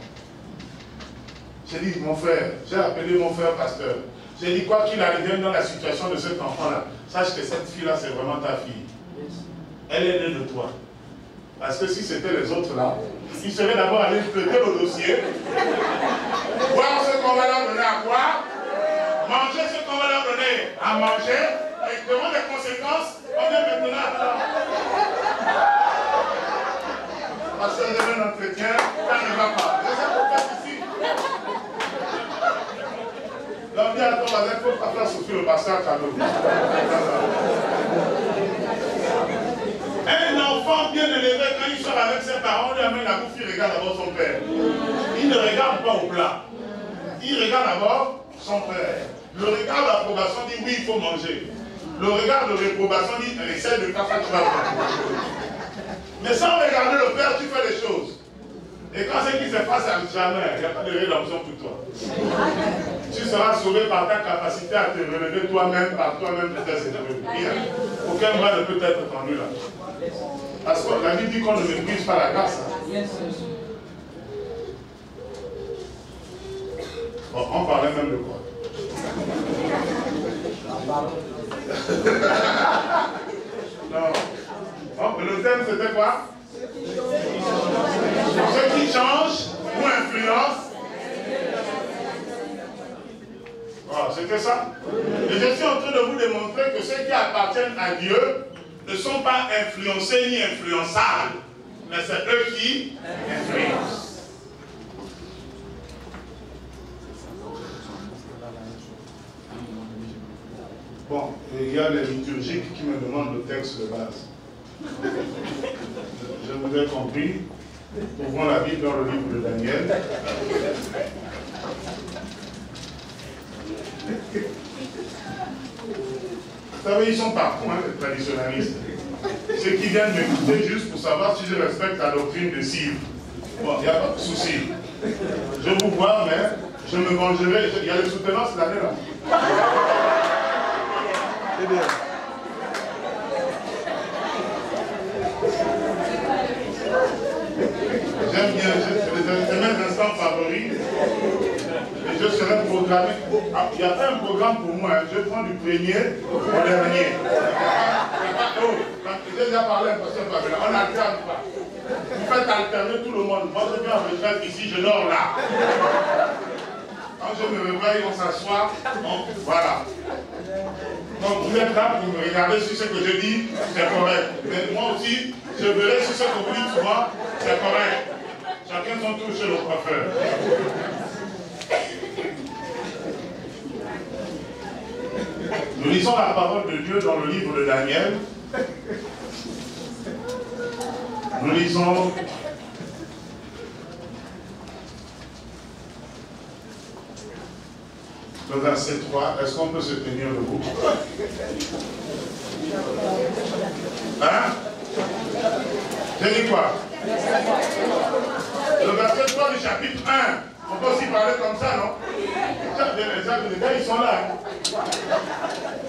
J'ai dit, mon frère, j'ai appelé mon frère pasteur. J'ai dit, quoi qu'il arrive dans la situation de cet enfant-là, sache que cette fille-là, c'est vraiment ta fille. Elle est née de toi. Parce que si c'était les autres là, ils seraient d'abord allés feuilleter le dossier, voir ce qu'on va leur donner à boire, manger ce qu'on va leur donner à manger, et devant les conséquences, on est maintenant. Parce que j'ai un entretien, ça ne va pas. C'est ça qu'on fait ici. Donc, dis à ton voisin, il ne faut pas faire souffrir le pasteur cadeau. Un enfant bien élevé, quand il sort avec ses parents, on lui amène la bouffe, il regarde d'abord son père. Il ne regarde pas au plat. Il regarde d'abord son père. Le regard d'approbation dit oui, il faut manger. Le regard de réprobation dit essaie de faire ça, tu vas faire. Mais sans regarder le père, tu fais les choses. Et quand c'est qui se passe à jamais, il n'y a pas de rédemption pour toi. Tu seras sauvé par ta capacité à te relever toi-même, par toi-même de tes épreuves. Aucun mal ne peut être tendu là. Parce que la Bible dit qu'on ne méprise pas la grâce. Hein. Bon, on parlait même de quoi? Non. Oh, le thème c'était quoi? Ce qui change ou influence. Oh, c'était ça. Et je suis en train de vous démontrer que ceux qui appartiennent à Dieu ne sont pas influencés ni influençables, mais c'est eux qui influencent. Bon, il y a les liturgiques qui me demandent le texte de base. Je vous ai compris. Ouvrons la Bible dans le livre de Daniel. Vous savez, ils sont partout, hein, les traditionnalistes. Ceux qui viennent m'écouter juste pour savoir si je respecte la doctrine de Cyril. Bon, il n'y a pas de souci. Je vous vois, mais je me vengerai. Il y a les soutenances l'année là. C'est bien. J'aime bien, c'est mes instants favoris. Et je serai programmé. Il n'y a pas un programme pour moi, hein. Je prends du premier au dernier. J'ai déjà parlé à un pasteur Fabien, on n'alterne pas. Vous faites alterner tout le monde. Moi je viens en retraite ici, je dors là. Quand je me réveille, on s'assoit, voilà. Donc vous êtes là pour me regarder sur ce que je dis, c'est correct. Mais moi aussi, je verrai sur ce que vous dites souvent, c'est correct. Chacun son tour chez le coiffeur. Nous lisons la parole de Dieu dans le livre de Daniel. Nous lisons le verset 3. Est-ce qu'on peut se tenir debout? Hein? J'ai dit quoi? Le verset 3 du chapitre 1. On peut aussi parler comme ça, non? Les gars, ils sont là.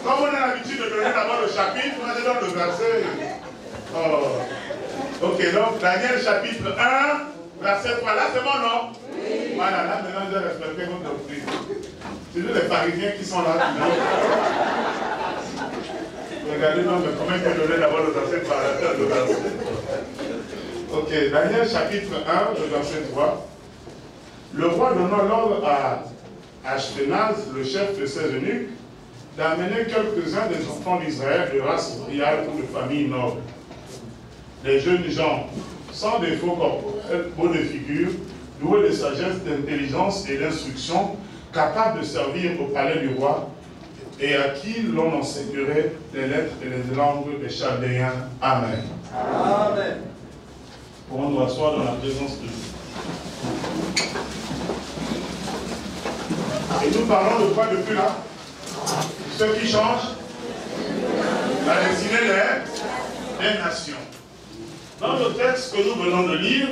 Comme on a l'habitude de donner d'abord le chapitre, moi je donne le verset. Oh. Ok, donc Daniel chapitre 1, verset 3. Là, c'est bon, non? Oui. Voilà, là maintenant j'ai respecté votre doctrine. C'est juste les pharisiens qui sont là. Regardez, non, mais comment il peut donner d'abord le verset par le verset? Ok, Daniel chapitre 1, le verset 3. Le roi donna l'ordre à Ashpenaz, le chef de ses eunuques, d'amener quelques-uns des enfants d'Israël de race royale ou de famille noble. Des jeunes gens, sans défaut corporel, beaux de figure, doués de sagesse, d'intelligence et d'instruction, capables de servir au palais du roi, et à qui l'on enseignerait les lettres et les langues des Chaldéens. Amen. Amen. On doit asseoir dans la présence de Dieu. Et nous parlons de quoi depuis là? Ce qui change la destinée des nations. Dans le texte que nous venons de lire,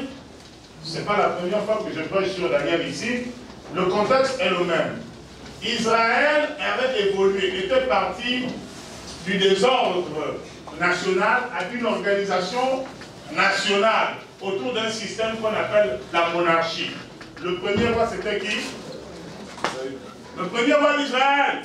ce n'est pas la première fois que je prêche sur Daniel ici, le contexte est le même. Israël avait évolué, était parti du désordre national à une organisation nationale autour d'un système qu'on appelle la monarchie. Le premier roi, c'était qui? Le premier roi d'Israël,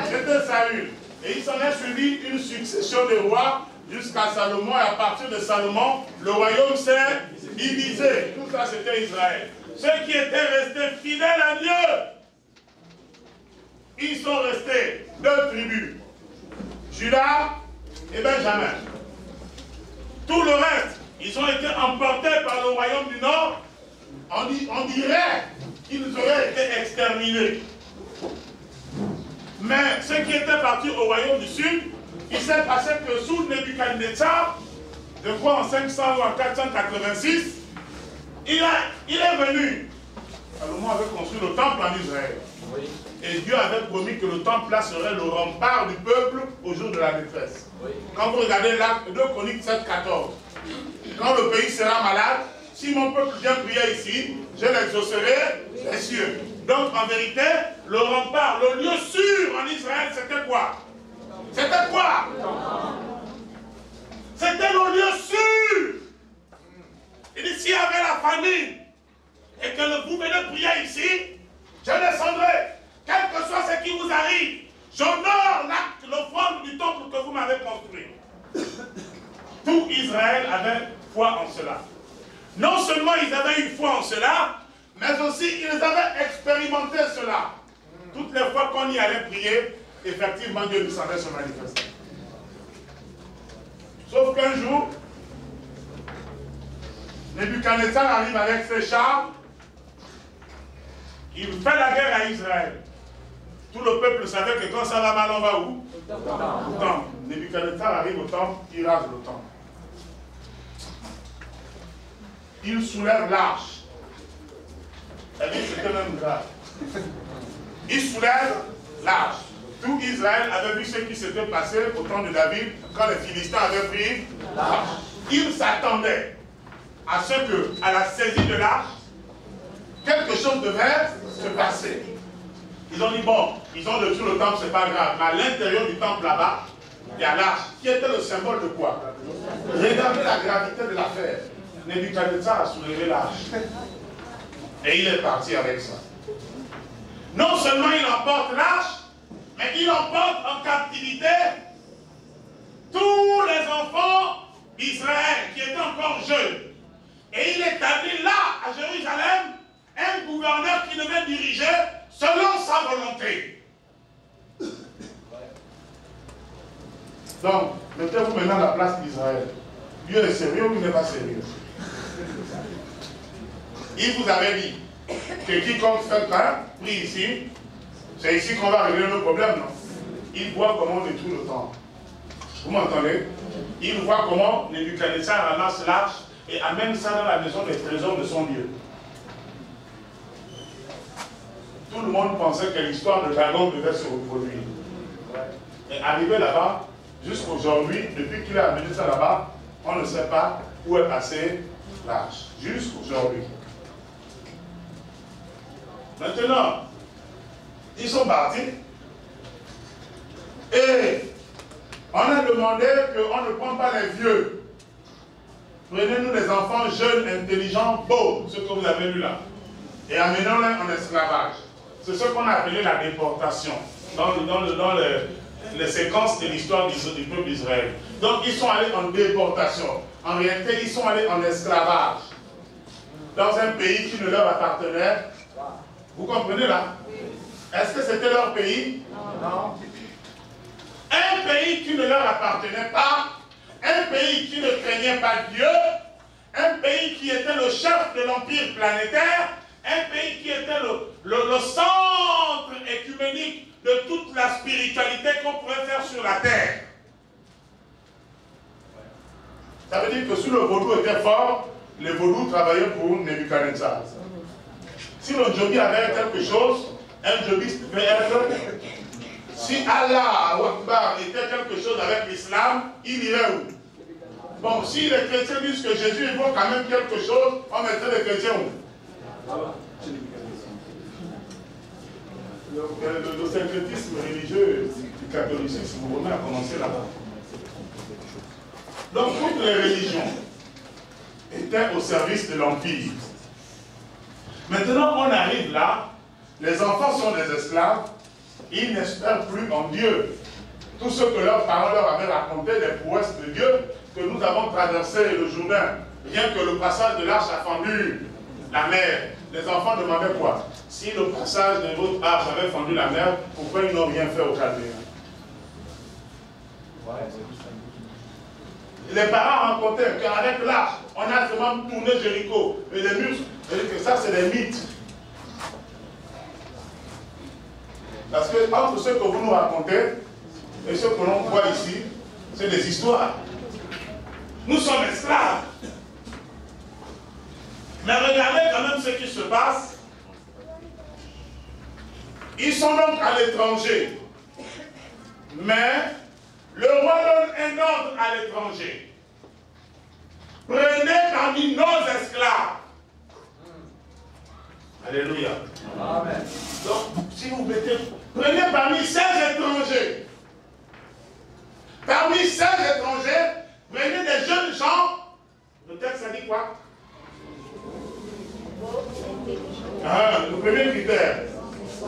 c'était Saül. Et il s'en est suivi une succession de rois jusqu'à Salomon. Et à partir de Salomon, le royaume s'est divisé. Tout ça, c'était Israël. Ceux qui étaient restés fidèles à Dieu, ils sont restés deux tribus, Judas et Benjamin. Tout le reste, ils ont été emportés par le royaume du Nord. On dirait qu'ils auraient été exterminés. Mais ceux qui étaient partis au royaume du Sud, il s'est passé que sous Nebuchadnezzar, je crois en 500 ou en 486, il est venu. Salomon avait construit le temple en Israël. Oui. Et Dieu avait promis que le temple là serait le rempart du peuple au jour de la détresse. Oui. Quand vous regardez l'acte 2 Chroniques 7, 14, quand le pays sera malade, si mon peuple vient prier ici, je l'exaucerai des cieux. Donc en vérité, le rempart, le lieu sûr en Israël, c'était quoi? C'était quoi? C'était Israël avait foi en cela. Non seulement ils avaient eu foi en cela, mais aussi ils avaient expérimenté cela. Toutes les fois qu'on y allait prier, effectivement Dieu descendait se manifester. Sauf qu'un jour, Nebuchadnezzar arrive avec ses chars, il fait la guerre à Israël. Tout le peuple savait que quand ça va mal, on va où? Au temple. Nebuchadnezzar arrive au temple, il rase le temple. Il soulève l'arche. C'était même grave. Il soulève l'arche. Tout Israël avait vu ce qui s'était passé au temps de David, quand les Philistins avaient pris l'arche. Ils s'attendaient à ce que, à la saisie de l'arche, quelque chose devait se passer. Ils ont dit, bon, ils ont détruit le temple, c'est pas grave. Mais à l'intérieur du temple là-bas, il y a l'arche, qui était le symbole de quoi? Regardez la gravité de l'affaire. Nebuchadnezzar a soulevé l'arche. Et il est parti avec ça. Non seulement il emporte l'arche, mais il emporte en captivité tous les enfants d'Israël qui étaient encore jeunes. Et il établit là, à Jérusalem, un gouverneur qui devait diriger selon sa volonté. Donc, mettez-vous maintenant à la place d'Israël. Dieu est sérieux ou il n'est pas sérieux? Il vous avait dit que quiconque fait pain, prie ici, c'est ici qu'on va régler nos problèmes, non? Il voit comment on détruit le temple. Vous m'entendez? Il voit comment Nebuchadnezzar ramasse l'arche et amène ça dans la maison des trésors de son Dieu. Tout le monde pensait que l'histoire de dragon devait se reproduire. Et arrivé là-bas, jusqu'aujourd'hui, depuis qu'il a amené ça là-bas, on ne sait pas où est passé l'arche. Jusqu'aujourd'hui. Maintenant, ils sont partis et on a demandé qu'on ne prend pas les vieux. Prenez-nous les enfants jeunes, intelligents, beaux, ce que vous avez lu là, et amenons-les en esclavage. C'est ce qu'on a appelé la déportation dans les séquences de l'histoire du peuple d'Israël. Donc ils sont allés en déportation. En réalité, ils sont allés en esclavage dans un pays qui ne leur appartenait. Vous comprenez là? Est-ce que c'était leur pays? Non. Un pays qui ne leur appartenait pas, un pays qui ne craignait pas Dieu, un pays qui était le chef de l'empire planétaire, un pays qui était le centre écuménique de toute la spiritualité qu'on pourrait faire sur la terre. Ça veut dire que si le vaudou était fort, les vaudous travaillaient pour Nebuchadnezzar. Si le Jobi avait quelque chose, un Jobiste devait être. Si Allah ou Akbar était quelque chose avec l'islam, il irait où? Bon, si les chrétiens disent que Jésus évoque quand même quelque chose, on mettrait les chrétiens où? Le syncrétisme religieux du catholicisme romain a commencé là-bas. Donc toutes les religions étaient au service de l'Empire. Maintenant, on arrive là, les enfants sont des esclaves, ils n'espèrent plus en Dieu. Tout ce que leurs parents leur avaient raconté, les prouesses de Dieu, que nous avons traversé le Jourdain, rien que le passage de l'arche a fendu la mer. Les enfants demandaient quoi? Si le passage de votre arche avait fendu la mer, pourquoi ils n'ont rien fait au Chaldéen? Les parents racontaient qu'avec l'arche, on a seulement tourné Jéricho. Et les murs, que ça c'est des mythes. Parce que entre ce que vous nous racontez et ce que l'on voit ici, c'est des histoires. Nous sommes esclaves. Mais regardez quand même ce qui se passe. Ils sont donc à l'étranger. Mais le roi donne un ordre à l'étranger. Prenez parmi nos esclaves. Alléluia. Amen. Donc, si vous mettez, prenez parmi ces étrangers. Parmi ces étrangers, prenez des jeunes gens. Le texte, ça dit quoi? Ah, le premier critère.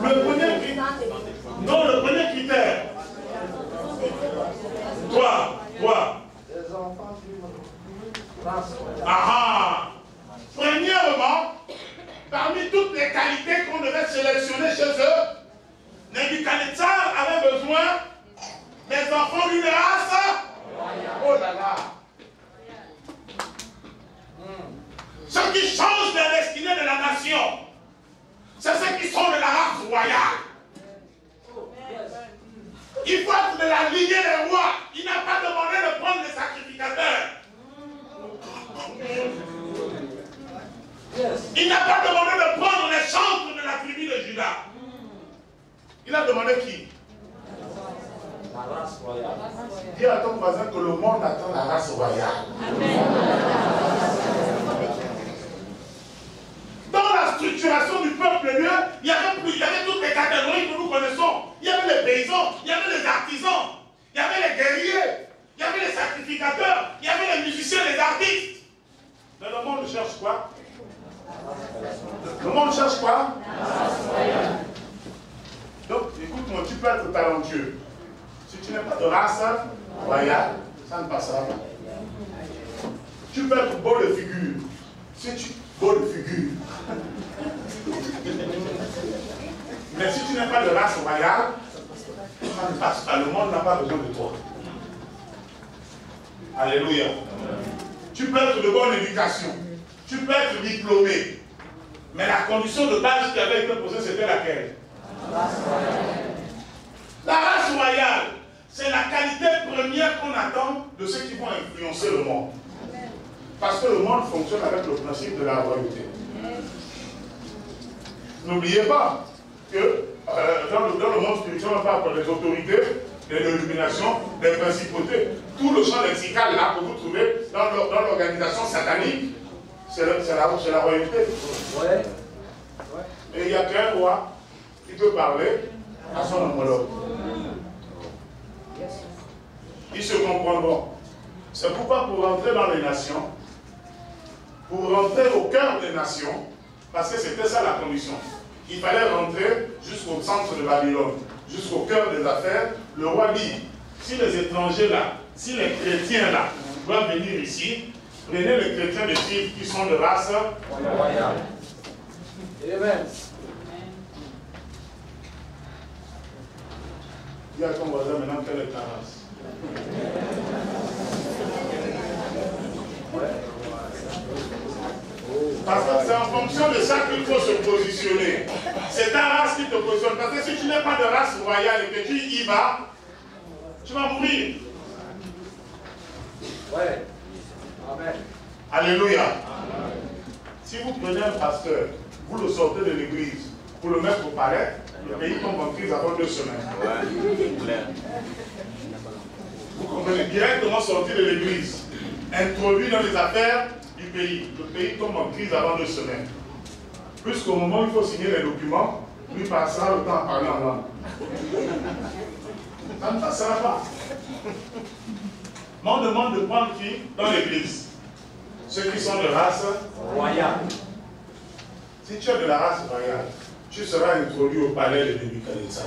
Le premier critère. Non, le premier critère. Toi. Ah, premièrement, parmi toutes les qualités qu'on devait sélectionner chez eux, Nebuchadnezzar avait besoin des enfants d'une race. Oh là là. Ce qui change la destinée de la nation, c'est ceux qui sont de la race royale. Il faut être de la lignée des rois. Il n'a pas demandé de prendre les sacrificateurs. Il n'a pas demandé de prendre les chantres de la tribu de Juda. Il a demandé qui? La race royale. Dis à ton voisin que le monde attend la race royale. Dans la structuration du peuple de Dieu, il y avait toutes les catégories que nous connaissons. Il y avait les paysans, il y avait les artisans, il y avait les guerriers, il y avait les sacrificateurs, il y avait les musiciens, les artistes. Mais le monde cherche quoi? Le monde cherche quoi? Donc, écoute-moi, tu peux être talentueux. Si tu n'es pas de race royale, ça ne passera pas. Tu peux être beau de figure. Si tu beau de figure. Mais si tu n'es pas de race royale, ça ne passe pas. Le monde n'a pas besoin de toi. Alléluia. Tu peux être de bonne éducation. Tu peux être diplômé. Mais la condition de base qui avait été posée, c'était laquelle? La race royale, c'est la qualité première qu'on attend de ceux qui vont influencer le monde. Parce que le monde fonctionne avec le principe de la royauté. N'oubliez pas que dans le monde spirituel, on parle des autorités, des dénominations, des principautés. Tout le champ lexical là que vous trouvez dans l'organisation satanique, c'est la royauté. Ouais. Et il n'y a qu'un roi qui peut parler à son homologue. Ils se comprendront. C'est pourquoi pour rentrer dans les nations, pour rentrer au cœur des nations, parce que c'était ça la condition, il fallait rentrer jusqu'au centre de Babylone, jusqu'au cœur des affaires. Le roi dit, si les étrangers là, si les chrétiens là doivent venir ici, prenez les chrétiens de Tyr qui sont de race royale. Amen. Dis à ton voisin maintenant quelle est ta race. Parce que c'est en fonction de ça qu'il faut se positionner. C'est ta race qui te positionne. Parce que si tu n'es pas de race royale et que tu y vas, tu vas mourir. Ouais. Amen. Alléluia. Amen. Si vous prenez un pasteur, vous le sortez de l'église, pour le mettre au palais, le pays tombe en crise avant 2 semaines. Vous comprenez? Directement sorti de l'église, introduit dans les affaires du pays. Le pays tombe en crise avant 2 semaines. Puisqu'au moment où il faut signer les documents, lui passera le temps à parler en langue. Ça ne passera pas. Mais on demande de prendre qui dans l'église? Ceux qui sont de race royale. Si tu es de la race royale, tu seras introduit au palais de Nebuchadnezzar.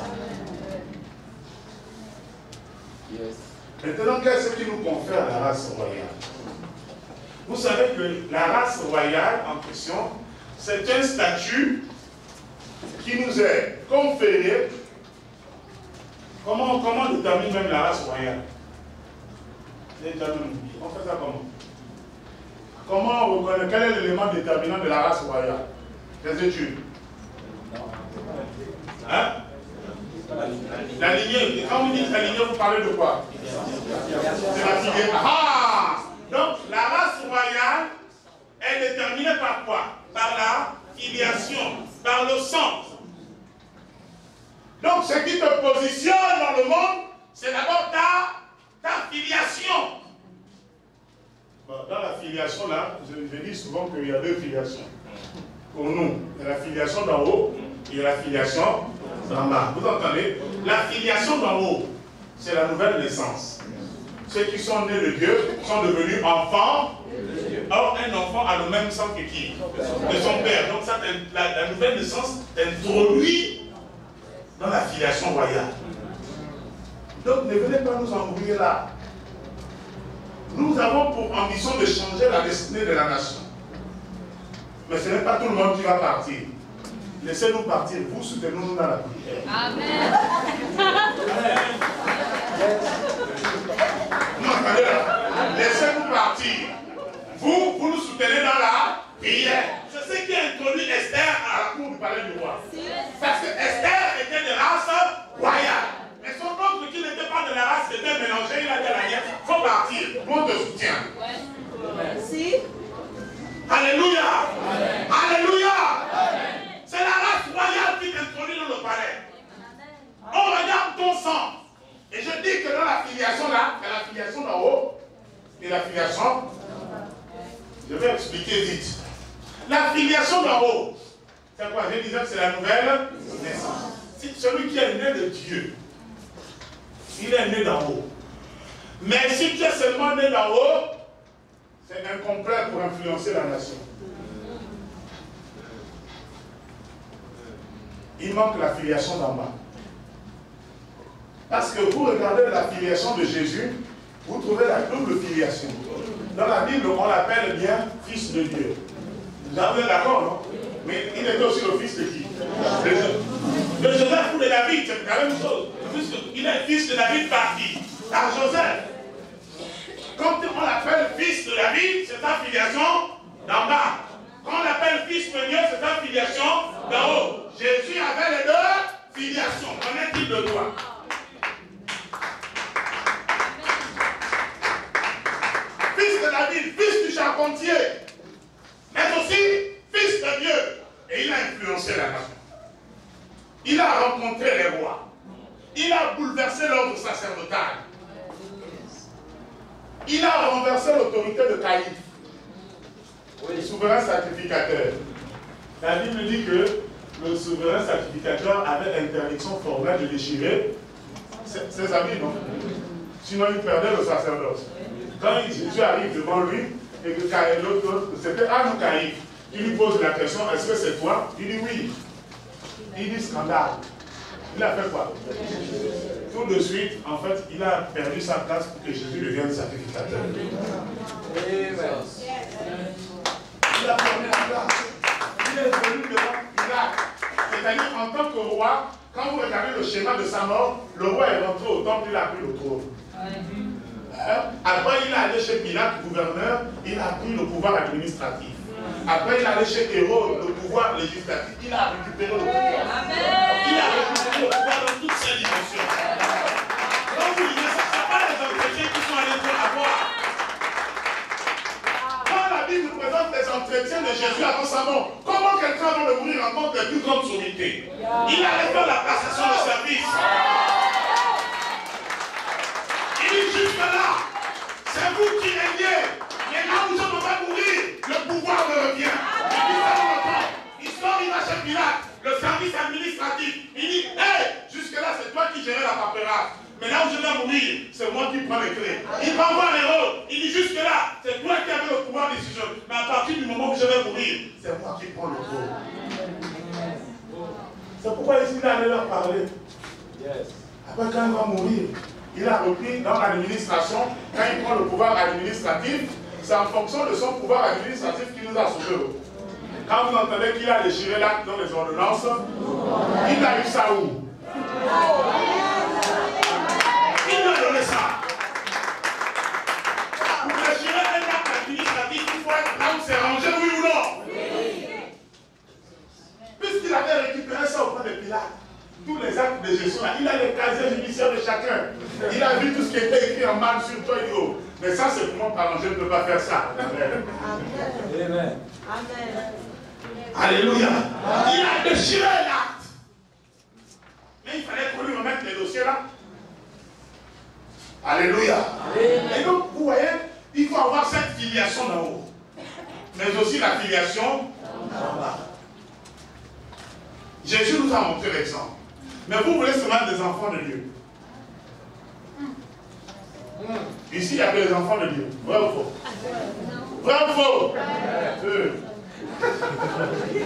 Yes. Maintenant, qu'est-ce qui nous confère la race royale? Vous savez que la race royale en question, c'est un statut qui nous est conféré. Comment on détermine même la race royale? On fait ça comment? Comment on reconnaît? Quel est l'élément déterminant de la race royale? Les études. Hein? La lignée. Quand vous dites la lignée, vous parlez de quoi? C'est la filiation. Ah! Donc, la race royale est déterminée par quoi? Par la filiation, par le sang. Donc, ce qui te positionne dans le monde, c'est d'abord ta filiation. Bon, dans la filiation, là, je dis souvent qu'il y a 2 filiations. Pour nous, il y a la filiation d'en haut et la filiation d'en bas. Vous entendez? La filiation d'en haut, c'est la nouvelle naissance. Ceux qui sont nés de Dieu sont devenus enfants. Or, un enfant a le même sang que qui? De son père. Donc, ça, la nouvelle naissance introduit dans la filiation royale. Donc, ne venez pas nous embrouiller là. Nous avons pour ambition de changer la destinée de la nation. Mais ce n'est pas tout le monde qui va partir. Laissez-nous partir, vous soutenez-nous dans la prière. Amen. Non, attendez là. Laissez-nous partir. Vous nous soutenez dans la prière. C'est ce qui a introduit Esther à la cour du palais du roi. Parce que Esther était de race royale. Mais son oncle qui n'était pas de la race était mélangé. Il a dit à la nièce, il faut partir. On te soutient. Merci. Alléluia. Alléluia. C'est la race royale qui t'introduit dans le palais. On regarde ton sang. Et je dis que dans la filiation là, il y a la filiation d'en haut et la filiation. Je vais expliquer vite. La filiation d'en haut, c'est quoi? Je disais que c'est la nouvelle naissance. C'est celui qui est né de Dieu. Il est né d'en haut. Mais si tu es seulement né d'en haut, c'est incomplet pour influencer la nation. Il manque la filiation d'en bas. Parce que vous regardez la filiation de Jésus, vous trouvez la double filiation. Dans la Bible, on l'appelle bien fils de Dieu. Vous êtes d'accord, non? Mais il était aussi le fils de qui? De Joseph ou de David, c'est la même chose. Il est fils de David par qui? Par Joseph. Quand on l'appelle fils de David, c'est sa filiation d'en bas. Quand on l'appelle fils de Dieu, c'est sa filiation d'en haut. Jésus avait les deux filiations. Qu'en est-il de toi? Fils de David, fils du charpentier, mais aussi fils de Dieu. Et il a influencé la nation. Il a rencontré les rois. Il a bouleversé l'ordre sacerdotal. Il a renversé l'autorité de Caïphe, le souverain sacrificateur. La Bible dit que le souverain sacrificateur avait l'interdiction formelle de déchirer ses habits, non? Sinon il perdait le sacerdoce. Quand Jésus arrive devant lui, et que l'autre, c'était Anne Caïphe, il lui pose la question, est-ce que c'est toi? Il dit oui. Il dit scandale. Il a fait quoi? Tout de suite, en fait, il a perdu sa place pour que Jésus devienne sacrificateur. Il a perdu la place. Il est venu devant Pilate. C'est-à-dire, en tant que roi, quand vous regardez le schéma de sa mort, le roi est rentré au temple, il a pris le trône. Après, il est allé chez Pilate, gouverneur, il a pris le pouvoir administratif. Après, il est allé chez Hérode, le pouvoir législatif, il a récupéré le pouvoir. Il a récupéré le pouvoir dans toutes ses dimensions. Quand vous lisez ça, ce n'est pas les entretiens qui sont allés à voir. Quand la Bible nous présente les entretiens de Jésus avant sa mort, comment quelqu'un avant de mourir rencontre les plus grandes sommités? Il a fait la passation de service. Il dit juste là, c'est vous qui régnez. Mais là où je ne vais pas mourir, le pouvoir me revient. Il dit ça longtemps. Il sort, il va chez Pilate, le service administratif. Il dit, hé, jusque-là, c'est toi qui gérais la paperasse. Mais là où je vais mourir, c'est moi qui prends les clés. Il va voir Hérode. Il dit, jusque-là, c'est toi qui avais le pouvoir de décision. Mais à partir du moment où je vais mourir, c'est moi qui prends le trône. C'est pourquoi ici, il allait leur parler. Après, quand il va mourir, il a repris dans l'administration, quand il prend le pouvoir administratif, c'est en fonction de son pouvoir administratif qui nous a sauvés. Quand vous entendez qu'il a déchiré l'acte dans les ordonnances, il a eu ça où? Il a donné ça. Pour déchirer un acte administratif, il faut être là où c'est rangé, oui ou non? Puisqu'il avait récupéré ça auprès de Pilate, tous les actes de gestion, il a les casiers judiciaires de chacun. Il a vu tout ce qui était écrit en mal sur toi, il dit, oh, mais ça c'est pour moi, pardon, je ne peux pas faire ça. Amen. Amen. Alléluia. Il a déchiré l'acte. Mais il fallait qu'on lui remette les dossiers là. Alléluia. Et donc, vous voyez, il faut avoir cette filiation d'en haut, mais aussi la filiation d'en bas. Jésus nous a montré l'exemple. Mais vous voulez seulement des enfants de Dieu. Ici, il y a que les enfants de Dieu. Vrai ou faux? Vrai ou faux?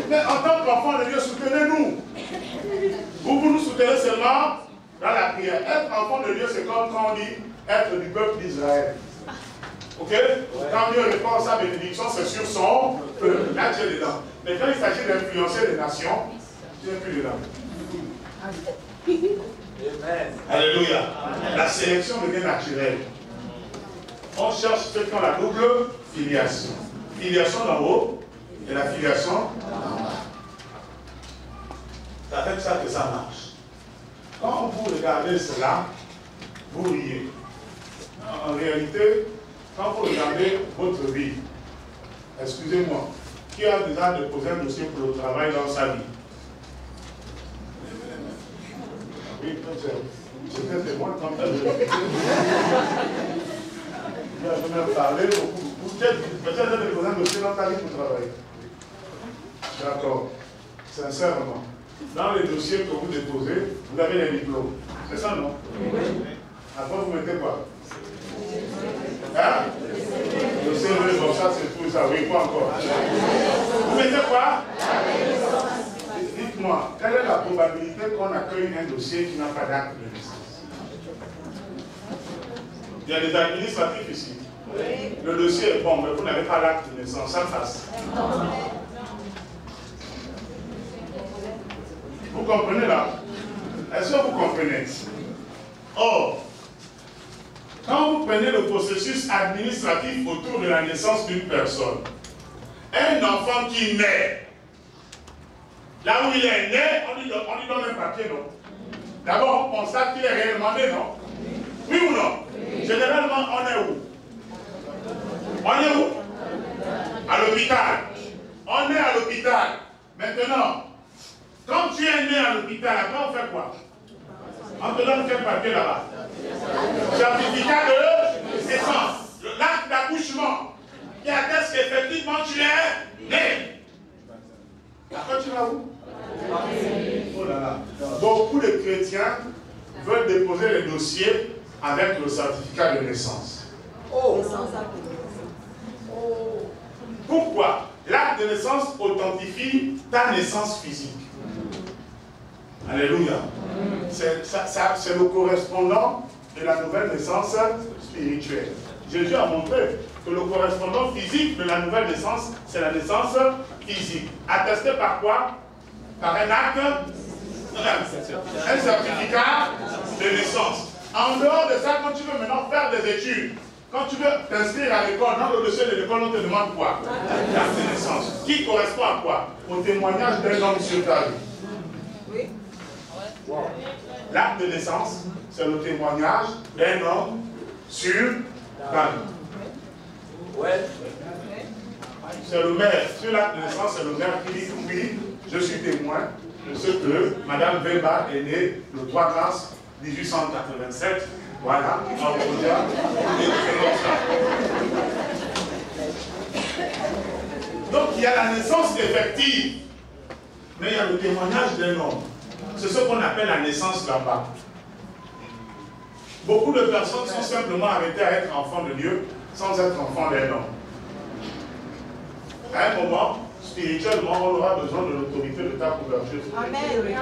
Mais en tant qu'enfant de Dieu, soutenez-nous. Vous nous soutenez seulement dans la prière. Être enfant de Dieu, c'est comme quand on dit être du peuple d'Israël. Ok? Quand Dieu répand sa bénédiction, c'est sur son peuple. Là, tu es dedans. Mais quand il s'agit d'influencer les nations, tu n'es plus dedans. Amen. Alléluia. La sélection devient naturelle. On cherche ceux qui ont la double filiation. Filiation d'en haut et la filiation d'en bas. C'est avec ça que ça marche. Quand vous regardez cela, vous riez. En réalité, quand vous regardez votre vie, excusez-moi, qui a déjà déposé un dossier pour le travail dans sa vie? Oui, j'étais témoin quand elle je vais parler beaucoup. Peut-être déposer un dossier dans ta vie pour travailler. D'accord. Sincèrement. Dans les dossiers que vous déposez, vous avez les diplômes. C'est ça, non? Oui. Après, vous mettez quoi? Hein? Le CV, bon, ça, c'est tout ça. Oui, quoi encore? Vous mettez quoi? Dites-moi, quelle est la probabilité qu'on accueille un dossier qui n'a pas d'acte de naissance? Il y a des administratifs ici. Oui. Le dossier est bon, mais vous n'avez pas l'acte de naissance. Ça passe. Vous comprenez là? Est-ce que vous comprenez? Or, quand vous prenez le processus administratif autour de la naissance d'une personne, un enfant qui naît, là où il est né, on lui donne un papier, non? D'abord, on constate qu'il est réellement né, non? Oui ou non? Oui. Généralement, on est où? On est où? À l'hôpital. On est à l'hôpital. Maintenant, quand tu es né à l'hôpital, après on fait quoi? On te donne quel papier là-bas? Certificat de naissance. L'acte d'accouchement qui atteste qu'effectivement tu es né. Après tu vas où? Oh là là. Beaucoup de chrétiens veulent déposer les dossiers avec le certificat de naissance. Oh. Pourquoi? L'acte de naissance authentifie ta naissance physique. Alléluia. C'est le correspondant de la nouvelle naissance spirituelle. Jésus a montré que le correspondant physique de la nouvelle naissance, c'est la naissance physique. Attesté par quoi? Par un acte, un certificat de naissance. En dehors de ça, quand tu veux maintenant faire des études, quand tu veux t'inscrire à l'école, dans le dossier de l'école, on te demande quoi? L'acte de naissance. Qui correspond à quoi? Au témoignage d'un homme sur ta vie. Oui. L'acte de naissance, c'est le témoignage d'un homme sur ta vie. Ouais. C'est le maire. Sur l'acte de naissance, c'est le maire qui dit oui, je suis témoin de ce que Mme Weber est née le 3 mars 1887. Voilà, donc il y a la naissance effective, mais il y a le témoignage d'un homme. C'est ce qu'on appelle la naissance là-bas. Beaucoup de personnes sont simplement arrêtées à être enfants de Dieu sans être enfants d'un homme. À un moment, spirituellement, on aura besoin de l'autorité de ta couverture. Amen.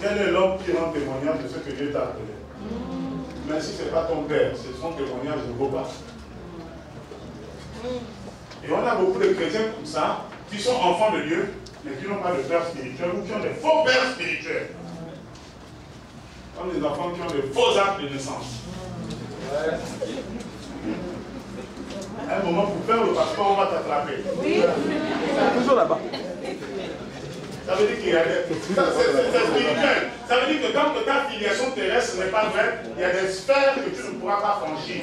Quel est l'homme qui rend témoignage de ce que Dieu t'a appelé? Mais si ce n'est pas ton père, c'est son témoignage de vos parents. Et on a beaucoup de chrétiens comme ça, qui sont enfants de Dieu, mais qui n'ont pas de père spirituel ou qui ont des faux pères spirituels. Comme des enfants qui ont des faux actes de naissance. À un moment, pour faire le passeport, on va t'attraper. Oui. Toujours là-bas. Ça veut dire qu'il y a des... C'est spirituel. Ça veut dire que tant que ta filiation terrestre n'est pas vraie, il y a des sphères que tu ne pourras pas franchir.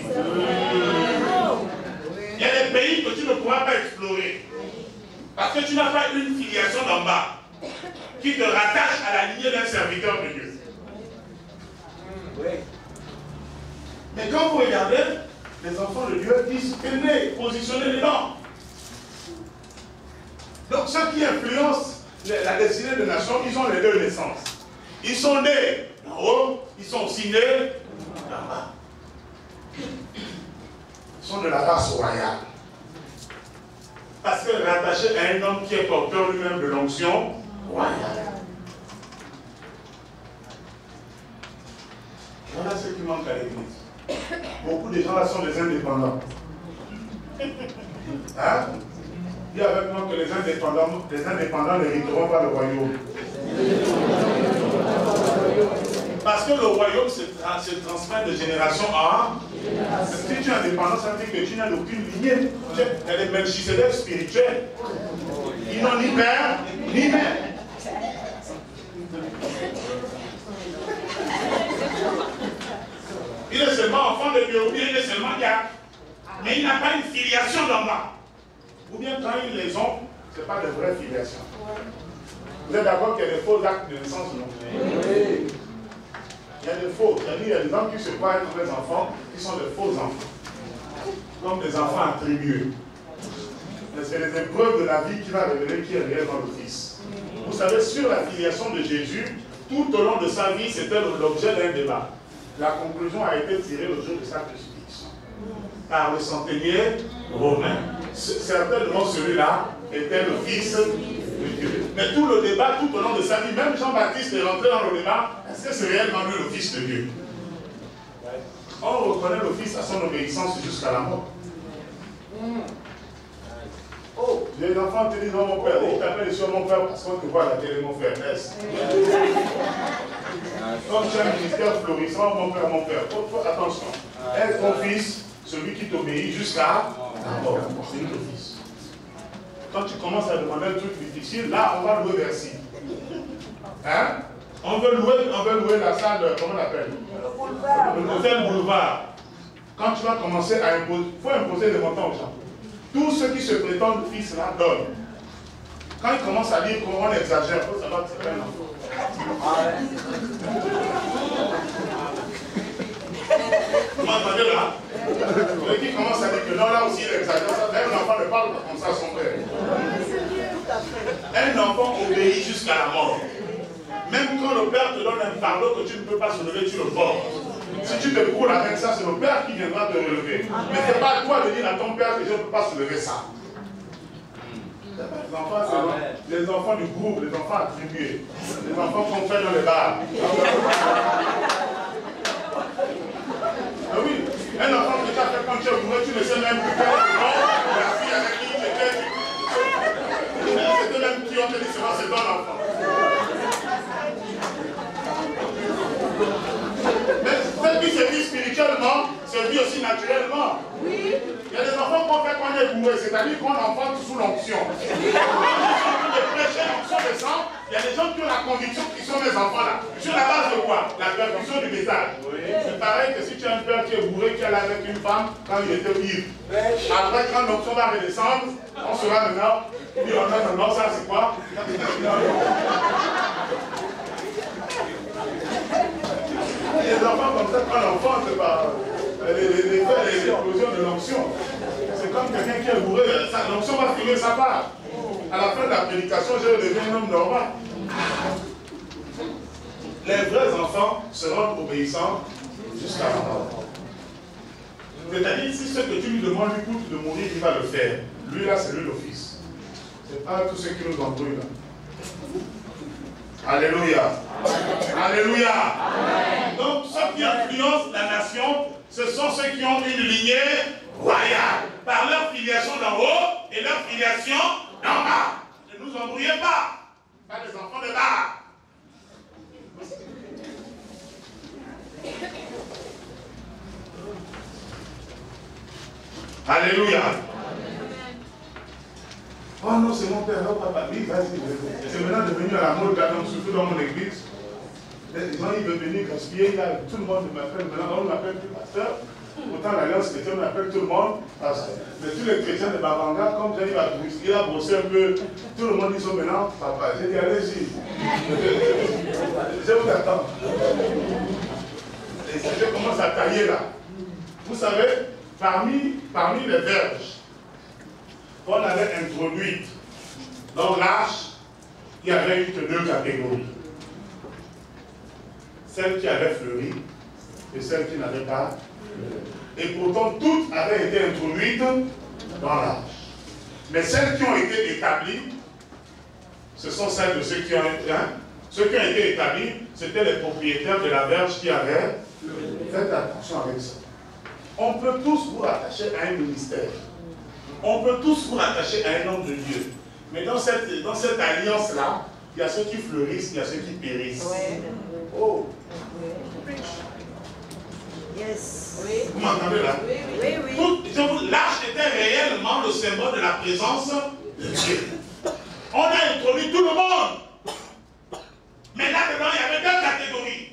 Il y a des pays que tu ne pourras pas explorer. Parce que tu n'as pas une filiation d'en bas qui te rattache à la lignée d'un serviteur de Dieu. Mais quand vous regardez, les enfants de Dieu, ils sont nés, positionnés dedans. Donc ceux qui influencent la destinée de nation, ils ont les deux naissances. Ils sont nés en haut, ils sont aussi nés en bas. Ils sont de la race royale. Parce que rattaché à un homme qui est porteur lui-même de l'onction royale. Voilà ce qui manque à l'église. Beaucoup de gens là sont des indépendants. Hein? Dis avec moi que les indépendants n'hériteront pas le royaume. Parce que le royaume se transmet de génération en génération. Si tu es indépendant, ça veut dire que tu n'as aucune lignée. Tu as les Melchisedec spirituels. Ils n'ont ni père, ni mère. Il est seulement enfant de Dieu, ou bien il est seulement gars. Mais il n'a pas une filiation d'en bas. Ou bien quand ils les ont, ce n'est pas de vraie filiation. Vous êtes d'accord qu'il y a des faux actes de naissance, non? Oui. Il y a des faux. Il y a des gens qui se croient être des enfants, qui sont des faux enfants. Comme des enfants attribués. Mais c'est les épreuves de la vie qui va révéler qui est réel dans le Fils. Vous savez, sur la filiation de Jésus, tout au long de sa vie, c'était l'objet d'un débat. La conclusion a été tirée le jour de sa crucifixion par le centenier romain. Certainement celui-là était le Fils de Dieu. Mais tout le débat, tout au long de sa vie, même Jean-Baptiste est rentré dans le débat, est-ce que c'est réellement lui le Fils de Dieu? On reconnaît le Fils à son obéissance jusqu'à la mort. Oh, les enfants te disent non mon père, ils t'appellent sur mon père parce qu'on te voit à la télé mon frère. Comme tu as un ministère florissant, mon père, attention. Est ton fils, celui qui t'obéit jusqu'à la mort. C'est le fils. Quand tu commences à demander un truc difficile, là on va louer Bercy. Hein? On veut louer la salle, comment on l'appelle? L'hôtel Boulevard. Quand tu vas commencer à imposer, il faut imposer des montants aux gens. Tous ceux qui se prétendent fils là donnent. Quand ils commencent à dire qu'on exagère, il faut savoir que c'est pas un enfant. Vous m'entendez là? Ceux qui commencent à dire que non, là aussi il exagère, un enfant ne parle pas comme ça à son père. Un enfant obéit jusqu'à la mort. Même quand le père te donne un fardeau que tu ne peux pas soulever, tu le portes. Si tu te brûles avec ça, c'est le père qui viendra te relever. Mais ce n'est pas à toi de dire à ton père que je ne peux pas soulever ça. Les enfants du groupe, les enfants attribués, les enfants qu'on fait dans les bars. Ah oui, un enfant que tu as fait quand tu es bourré, tu ne sais même plus quel est le nom, la fille avec qui tu étais. C'était même qui ont te dit c'est ton enfant. Mais celle qui se vit spirituellement, se vit aussi naturellement. Oui. Il y a des enfants qu'on fait quand on est bourré, c'est-à-dire qu'on enfante sous l'onction. De prêcher l'onction des sang, il y a des gens qui ont la conviction qu'ils sont mes enfants là. Sur la base de quoi? La percussion du message. Oui. C'est pareil que si tu as un père qui est bourré, qui est là avec une femme quand il était ivre. Après, quand l'onction va redescendre, on sera maintenant. Il dit non, ça c'est quoi? Les enfants comme ça, quand l'enfant, c'est pas les explosions de l'onction. C'est comme quelqu'un qui est bourré, l'onction va finir sa part. À la fin de la prédication, je deviens un homme normal. Les vrais enfants seront obéissants jusqu'à la mort. C'est-à-dire, si ce que tu lui demandes lui coûte de mourir, il va le faire. Lui là, c'est lui le fils. C'est pas tous ceux qui nous embrouillent là. Alléluia. Alléluia. Amen. Donc, ceux qui influencent la nation, ce sont ceux qui ont une lignée royale. Par leur filiation d'en haut et leur filiation d'en bas. Ne nous embrouillez pas. Pas des enfants de bas. Alléluia. Oh non, c'est mon père, non, papa. Oui, vas-y. C'est maintenant devenu à la mode, surtout dans mon église. Les gens, ils veulent venir gaspiller. Tout le monde m'appelle. Maintenant, on ne m'appelle plus pasteur. Pourtant, l'Alliance chrétienne, on appelle tout le monde pasteur. Mais tous les chrétiens de Babanga, comme il a brossé un peu, tout le monde dit ça maintenant, papa. J'ai dit, allez-y. Je vous attends. Et je commence à tailler là. Vous savez, parmi les verges, on avait introduit dans l'arche, il y avait eu que deux catégories. Celle qui avait fleuri et celle qui n'avait pas fleuri. Et pourtant, toutes avaient été introduites dans l'arche. Mais celles qui ont été établies, ce sont celles de ceux qui ont été. Ceux qui ont été établis, c'était les propriétaires de la verge qui avaient. Faites attention avec ça. On peut tous vous rattacher à un ministère. On peut tous vous rattacher à un homme de Dieu. Mais dans cette alliance-là, il y a ceux qui fleurissent, il y a ceux qui périssent. Ouais. Oh. Yes. Vous m'entendez là? Oui. L'arche était réellement le symbole de la présence de Dieu. On a introduit tout le monde. Mais là-dedans, il y avait deux catégories.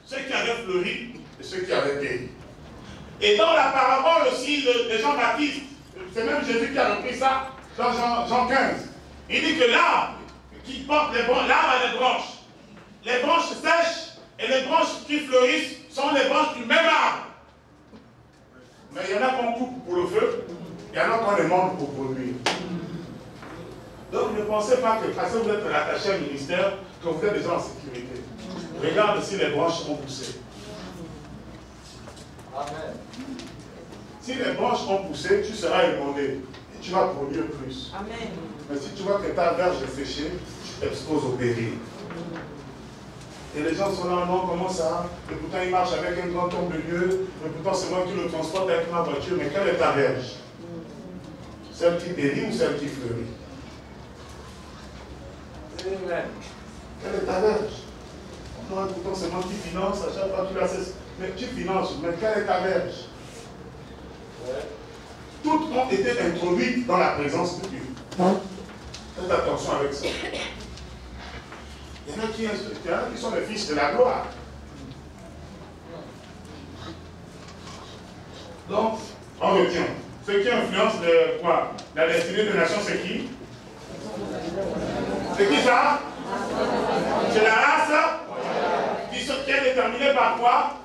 Ceux qui avaient fleuri et ceux qui avaient péri. Et dans la parabole aussi de Jean-Baptiste, c'est même Jésus qui a repris ça dans Jean 15. Il dit que l'arbre qui porte les branches, l'arbre a des branches. Les branches sèches et les branches qui fleurissent sont les branches du même arbre. Mais il y en a qu'on coupe pour le feu, il y en a qu'on demande pour produire. Donc ne pensez pas que parce que vous êtes rattaché à un ministère, que vous êtes déjà en sécurité. Regarde si les branches ont poussé. Amen. Si les branches ont poussé, tu seras émondé et tu vas produire plus. Amen. Mais si tu vois que ta verge est séchée, tu t'exposes au péril. Et les gens sont là, non, comment ça? Et pourtant il marche avec un grand homme de Dieu, et pourtant c'est moi qui le transporte avec ma voiture, mais quelle est ta verge? Celle qui périt ou celle qui fleurit? Amen. Quelle est ta verge? Non, pourtant c'est moi qui finance, à chaque fois tu la cesses. Mais tu finances, mais quelle est ta verge? Toutes ont été introduites dans la présence de Dieu. Faites attention avec ça. Il y en a qui sont les fils de la gloire. Donc, on retient. Ceux qui influencent quoi? La destinée des nations, c'est qui? C'est qui ça? C'est la race qui est déterminée par quoi?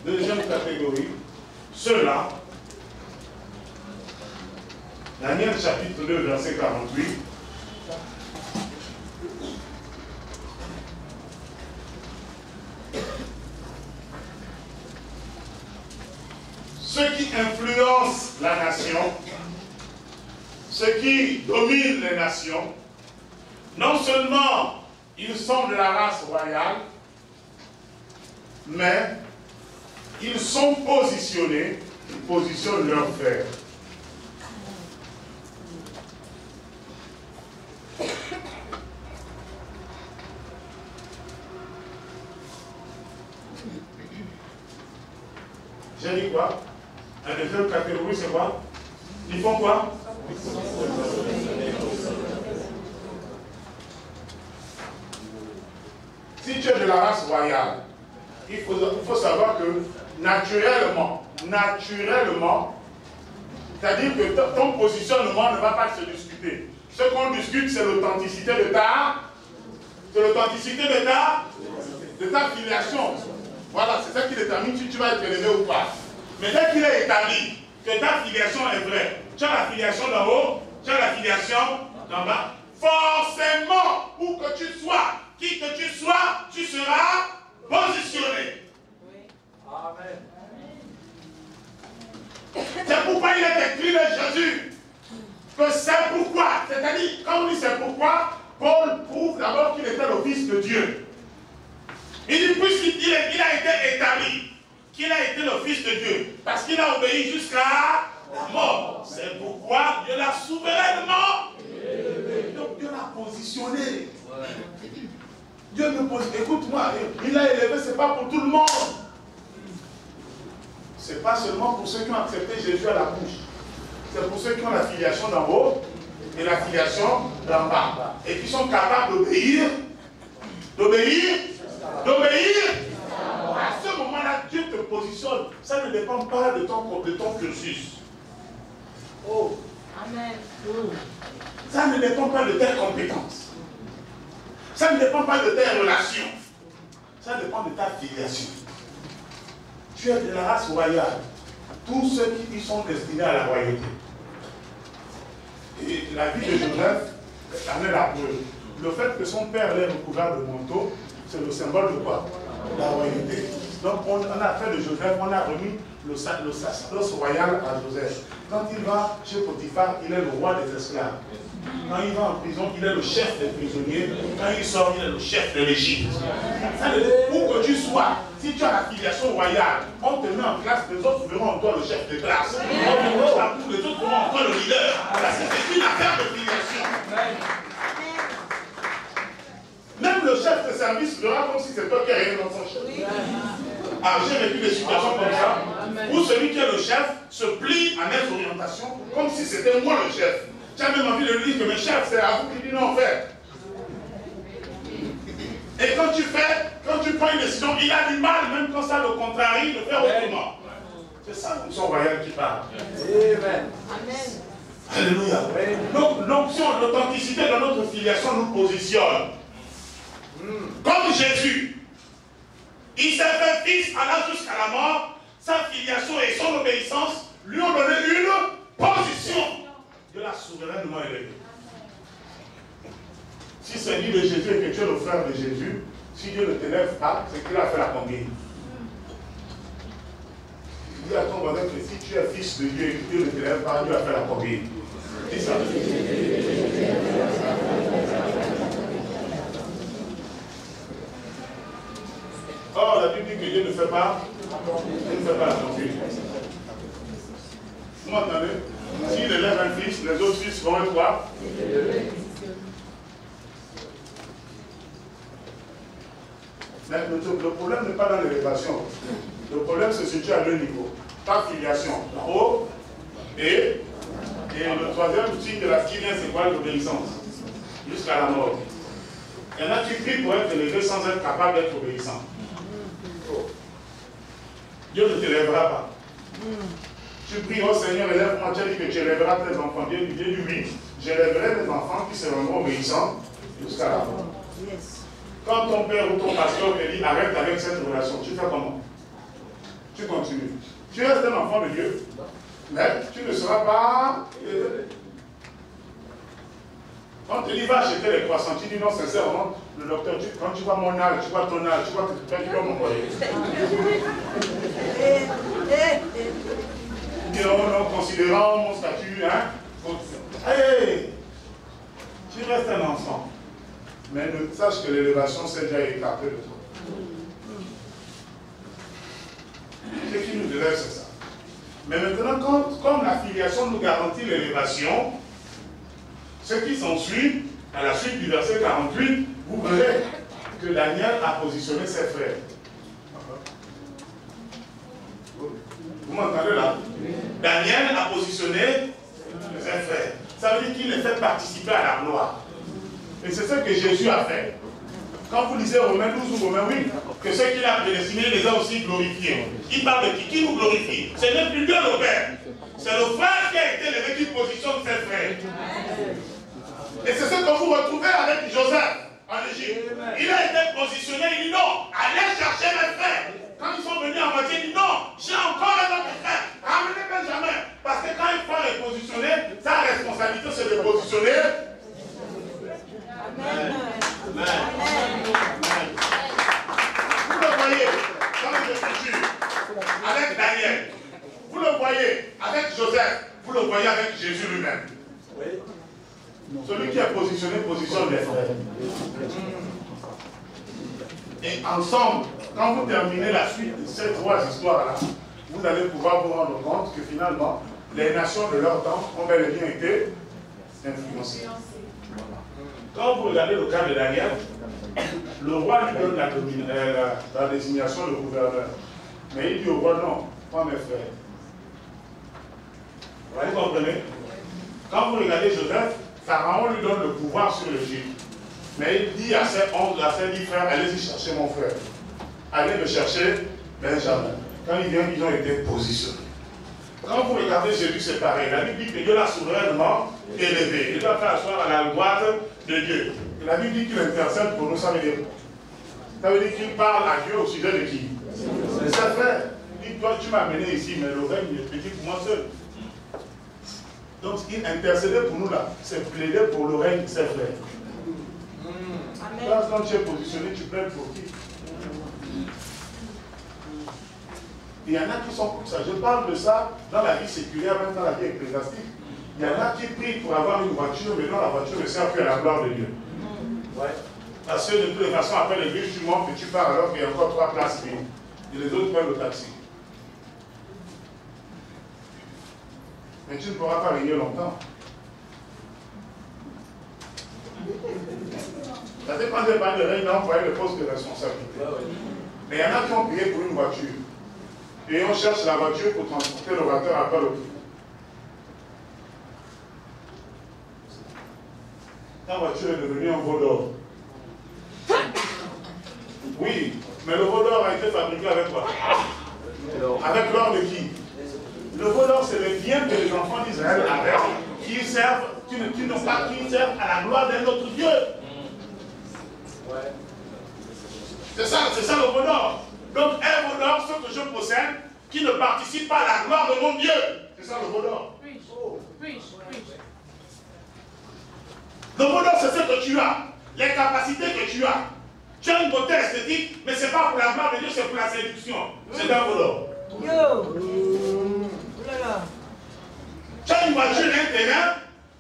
Deuxième catégorie, ceux-là, Daniel chapitre 2, verset 48. Ceux qui influencent la nation, ceux qui dominent les nations, non seulement ils sont de la race royale, mais ils sont positionnés, ils positionnent leurs frères. J'ai dit quoi? La deuxième catégorie, c'est quoi? Ils font quoi? Si tu es de la race royale, il faut savoir que naturellement, c'est-à-dire que ton positionnement ne va pas se discuter. Ce qu'on discute, c'est l'authenticité de ta filiation. Voilà, c'est ça qui détermine si tu vas être élevé ou pas. Mais dès qu'il est établi que ta filiation est vraie, tu as la filiation d'en haut, tu as la filiation d'en bas, forcément, où que tu sois, qui que tu sois, tu seras positionné. Amen. C'est pourquoi il est écrit de Jésus que c'est pourquoi, c'est-à-dire, quand on dit c'est pourquoi, Paul prouve d'abord qu'il était le Fils de Dieu. Il dit, puisqu'il a été établi, qu'il a été le Fils de Dieu, parce qu'il a obéi jusqu'à la mort. C'est pourquoi Dieu l'a souverainement élevé. Donc Dieu l'a positionné. Dieu ne pose, écoute-moi, il l'a élevé, ce n'est pas pour tout le monde. Ce n'est pas seulement pour ceux qui ont accepté Jésus à la bouche. C'est pour ceux qui ont la filiation d'en haut et la filiation d'en bas. Et qui sont capables d'obéir. À ce moment-là, Dieu te positionne. Ça ne dépend pas de ton cursus. Oh. Amen. Ça ne dépend pas de tes compétences. Ça ne dépend pas de tes relations. Ça dépend de ta filiation. Tu es de la race royale. Tous ceux qui y sont destinés à la royauté. Et la vie de Joseph en est la preuve. Le fait que son père l'ait recouvert de manteau, c'est le symbole de quoi? La royauté. Donc on a fait de Joseph, on a remis le sacerdoce royal à Joseph. Quand il va chez Potiphar, il est le roi des esclaves. Quand il va en prison, il est le chef des prisonniers. Quand il sort, il est le chef de l'Égypte. Où que tu sois, si tu as la filiation royale, on te met en classe, les autres verront en toi le chef de classe. On te met la cour, les autres verront en toi le leader. Parce que c'est une affaire de filiation. Même le chef de service verra comme si c'est toi qui as rien dans son chef. Ah, j'ai vécu des situations comme ça, où celui qui est le chef se plie à mes orientations comme si c'était moi le chef. Tu as même envie de lui dire que mes chefs, c'est à vous qui dit non, en fait. Et quand tu prends une décision, il a du mal, même quand ça le contrarie, de faire autrement. C'est ça le fonction royale qui parle. Amen. Alléluia. Donc l'option, l'authenticité de notre filiation nous positionne. Comme Jésus, il s'est fait fils allant jusqu'à la mort, sa filiation et son obéissance lui ont donné une position de la souverainement élevée. Si c'est dit de Jésus et que tu es le frère de Jésus, si Dieu ne t'élève pas, c'est qu'il a fait la combine. Dis à ton voisin que si tu es fils de Dieu et que Dieu ne t'élève pas, Dieu a fait la combine. Dis ça. Or, la Bible dit que Dieu ne fait pas, la combine. Vous m'entendez? S'il élève un fils, les autres fils vont être quoi? Mais le problème n'est pas dans l'élévation. Le problème se situe à deux niveaux. Ta filiation, en haut, et le troisième signe de la qui vient, c'est quoi? L'obéissance. Jusqu'à la mort. Il y en a qui prient pour être élevé sans être capable d'être obéissant. Dieu ne t'élèvera pas. Tu pries, oh Seigneur, élève-moi, tu as dit que tu élèveras tes enfants. Dieu dit oui, j'élèverai des enfants qui seront obéissants jusqu'à la mort. Quand ton père ou ton pasteur te dit arrête avec cette relation, tu fais comment? Tu continues. Tu restes un enfant de Dieu, mais tu ne seras pas élevé. Quand on te dit va acheter les croissants, tu dis non, sincèrement, le docteur, quand tu vois mon âge, tu vois ton âge, tu vois que tu vas m'envoyer. Non, considérant mon statut, hein. Hey, tu restes un enfant. Mais sache que l'élévation s'est déjà écartée de toi. Ce qui nous élève, c'est ça. Mais maintenant, comme la filiation nous garantit l'élévation, ce qui s'ensuit, à la suite du verset 48, vous verrez que Daniel a positionné ses frères. Vous m'entendez là? Daniel a positionné ses frères. Ça veut dire qu'il les fait participer à la gloire. Et c'est ce que Jésus a fait. Quand vous lisez Romains 12 ou Romains 8, que ceux qu'il a prédestinés les a aussi glorifiés. Il parle de qui nous glorifie. Ce n'est plus Dieu le Père. C'est le frère qui a été élevé qui positionne ses frères. Et c'est ce que vous retrouvez avec Joseph en Égypte. Il a été positionné, il dit non, allez chercher mes frères. Quand ils sont venus en moitié, il dit non, j'ai encore un autre frère. Ramenez Benjamin. Parce que quand un frère est positionné, sa responsabilité c'est de positionner. Amen. Amen. Vous le voyez dans les Écritures avec Daniel. Vous le voyez avec Joseph. Vous le voyez avec Jésus lui-même. Oui. Celui qui est positionné positionne les frères. Et ensemble, quand vous terminez la suite de ces trois histoires-là, vous allez pouvoir vous rendre compte que finalement, les nations de leur temps ont bel et bien été influencées. Quand vous regardez le cas de Daniel, le roi lui donne la désignation de gouverneur. Mais il dit au roi, non, pas mes frères. Vous comprenez? Quand vous regardez Joseph, Pharaon lui donne le pouvoir sur l'Égypte. Mais il dit à ses 11, à ses 10 frères, allez-y chercher mon frère. Allez me chercher Benjamin. Quand ils viennent, ils ont été positionnés. Quand vous regardez Jésus, c'est pareil. La Bible dit que Dieu l'a souverainement élevé. Il doit faire asseoir à la droite de Dieu. La Bible dit qu'il intercède pour nous, ça veut dire qu'il parle à Dieu au sujet de qui? De ses frères. Il dit, toi tu m'as amené ici, mais le règne est petit pour moi seul. Donc il intercédait pour nous là, c'est plaider pour le règne de ses frères. Quand tu es positionné, tu plaides pour qui? Il y en a qui sont comme ça. Je parle de ça dans la vie séculaire, même dans la vie ecclésiastique. Il y en a qui prient pour avoir une voiture, mais non, la voiture ne sert plus à la gloire de Dieu. Ouais. Parce que de toutes les façons, après l'église, tu montes et tu pars alors qu'il y a encore 3 places vides. Et les autres prennent le taxi. Mais tu ne pourras pas régner longtemps. Ça dépend des bancs de règne, on voyait le poste de responsabilité. Mais il y en a qui ont payé pour une voiture. Et on cherche la voiture pour transporter l'orateur après le prix. Ta voiture est devenue un veau d'or. Oui, mais le veau d'or a été fabriqué avec quoi? Avec l'or de qui? Le veau d'or, c'est le bien que les enfants d'Israël avaient, qui servent à la gloire d'un autre Dieu. C'est ça le veau d'or. Donc un veau d'or, ce que je possède, qui ne participe pas à la gloire de mon Dieu. C'est ça le veau d'or. Le veau d'or, c'est ce que tu as, les capacités que tu as. Tu as une beauté esthétique, mais ce n'est pas pour la gloire de Dieu, c'est pour la séduction. C'est un veau d'or. Tu as une voiture, un terrain,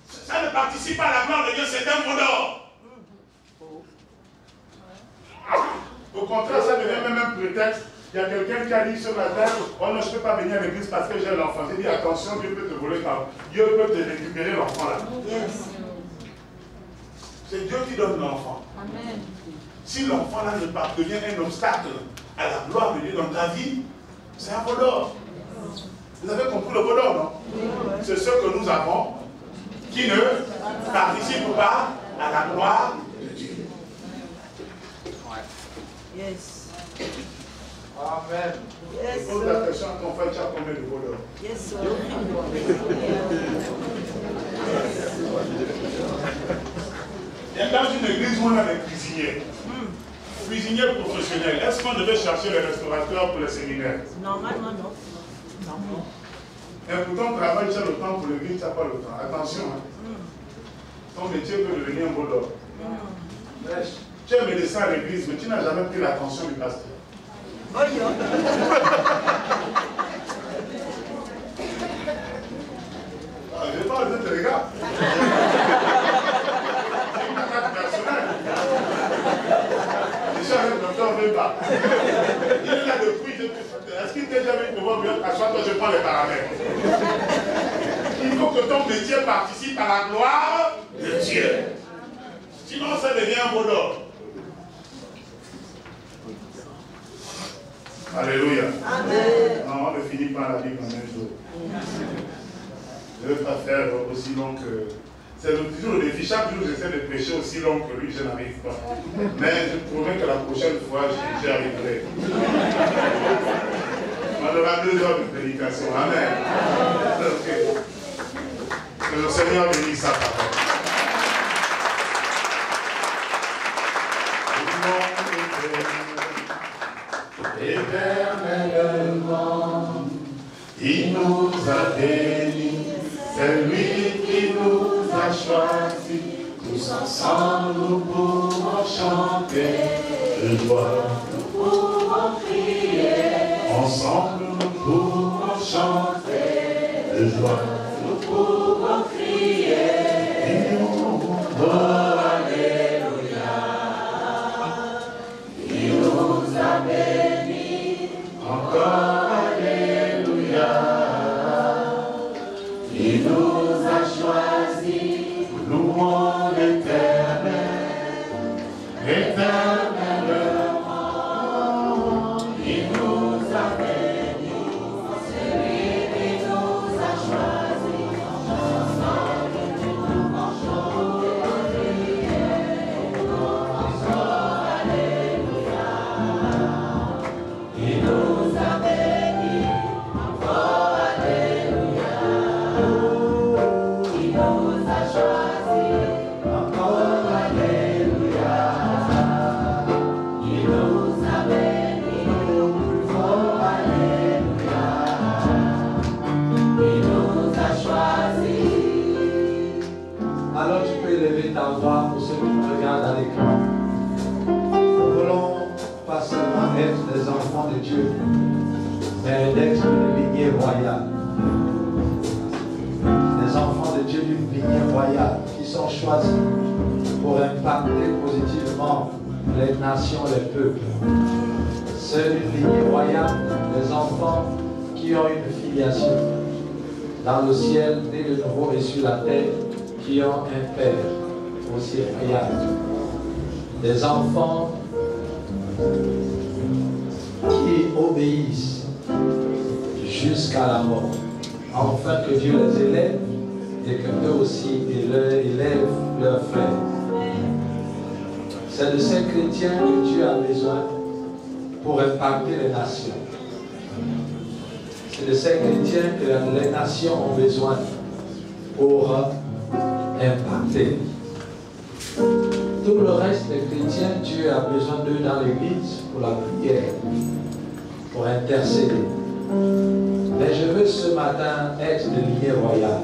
ça ne participe pas à la gloire de Dieu, c'est un veau d'or. Au contraire, ça devient même un prétexte. Il y a quelqu'un qui a dit ce matin, oh non, je ne peux pas venir à l'église parce que j'ai l'enfant. J'ai dit, attention, Dieu peut te voler, Dieu peut te récupérer l'enfant là. C'est Dieu qui donne l'enfant. Si l'enfant là ne devient un obstacle à la gloire de Dieu dans ta vie, c'est un veau d'or. Vous avez compris le veau d'or, non? C'est ce que nous avons qui ne participe pas à la gloire de Dieu. Yes. Amen. Yes. Pose la question à ton frère, tu as combien de veau d'or? Yes, sir. Il y a dans une église où on a des cuisiniers. Cuisiniers professionnels. Est-ce qu'on devait chercher les restaurateurs pour les séminaires? Normalement, non. Non. Et pourtant, on travaille, tu as le temps pour l'église, tu n'as pas le temps. Attention, hein. Ton métier peut devenir un veau d'or. Tu es médecin à l'église, mais tu n'as jamais pris l'attention du pasteur. Oh, yo. Je parle de tes regards. C'est une attaque personnelle. Je suis avec le docteur Vemba. Il est là depuis. Est-ce qu'il t'a jamais dit, assois toi, je prends les paramètres. Il faut que ton métier participe à la gloire de Dieu. Sinon, ça devient un veau d'or. Alléluia. Amen. Non, on ne finit pas la Bible en un jour. Je ne vais pas faire aussi long que... C'est toujours le défi. Chaque jour, j'essaie de prêcher aussi long que lui, je n'arrive pas. Mais je promets que la prochaine fois, j'y arriverai. On aura 2 heures de prédication. Amen. Okay. Que le Seigneur bénisse sa parole. Éternellement, il nous a bénis, c'est lui qui nous a choisis. Tous ensemble nous pouvons chanter de joie, nous pouvons crier. Ensemble nous pouvons chanter de joie, nous pouvons crier. Oh, alléluia, il nous a bénis, encore alléluia, il nous a choisis, louons l'Éternel, éternellement, il nous a bénis, c'est lui qui nous a choisis, ensemble nous pouvons chanter, encore alléluia, il nous a bénis, encore alléluia, il nous a choisis, encore alléluia, il nous a bénis, encore alléluia, il nous a choisis. Alors tu peux élever ta voix pour ceux qui me regardent à l'écran. Nous voulons pas seulement être des enfants de Dieu, mais d'être une lignée royale. Des enfants de Dieu yeux d'une lignée royale qui sont choisis pour impacter positivement les nations, les peuples. Ceux d'une lignée royale, les enfants qui ont une filiation dans le ciel, nés de nouveau et sur la terre, qui ont un Père aussi royal. Des enfants qui obéissent jusqu'à la mort, afin que Dieu les élève et que eux aussi élèvent leurs frères. C'est de ces chrétiens que Dieu a besoin pour impacter les nations. C'est de ces chrétiens que les nations ont besoin pour impacter. Tout le reste des chrétiens, Dieu a besoin d'eux dans l'église pour la prière, pour intercéder. Mais je veux ce matin être de lignée royale.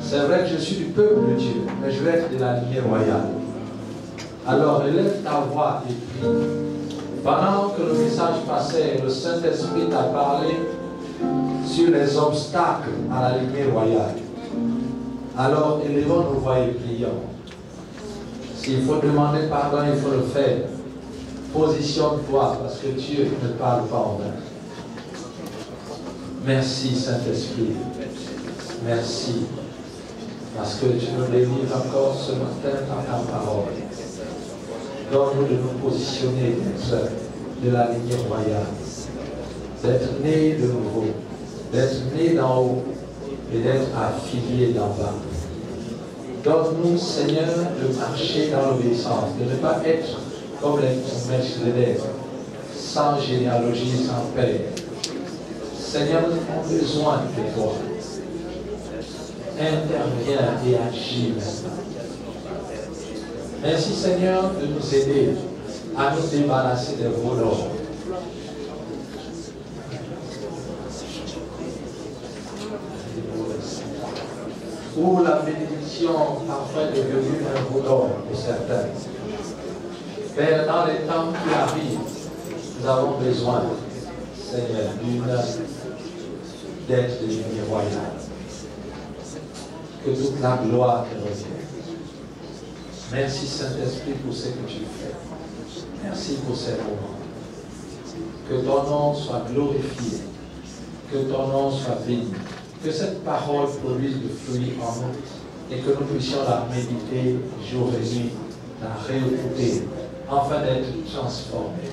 C'est vrai que je suis du peuple de Dieu, mais je veux être de la lignée royale. Alors élève ta voix et prie. Pendant que le message passait, le Saint-Esprit t'a parlé sur les obstacles à la lignée royale. Alors élevons nos voix et prions. S'il faut demander pardon, il faut le faire. Positionne-toi parce que Dieu ne parle pas en vain. Merci Saint-Esprit. Merci. Parce que tu nous délivres encore ce matin par ta parole. Donne-nous de nous positionner d'être de la lignée royale. D'être né de nouveau. D'être né d'en haut et d'être affilié d'en bas. Donne-nous, Seigneur, de marcher dans l'obéissance, de ne pas être comme les Melchizedek, sans généalogie, sans père. Seigneur, nous avons besoin de toi. Interviens et agis maintenant. Merci, Seigneur, de nous aider à nous débarrasser des voleurs. Où la bénédiction parfois est devenue un voleur pour certains. Père, dans les temps qui arrivent, nous avons besoin, Seigneur, d'être de lignée royale. Que toute la gloire te revienne. Merci Saint-Esprit pour ce que tu fais. Merci pour ces moments. Que ton nom soit glorifié. Que ton nom soit béni. Que cette parole produise du fruit en nous et que nous puissions la méditer jour et nuit, la réécouter, afin d'être transformés.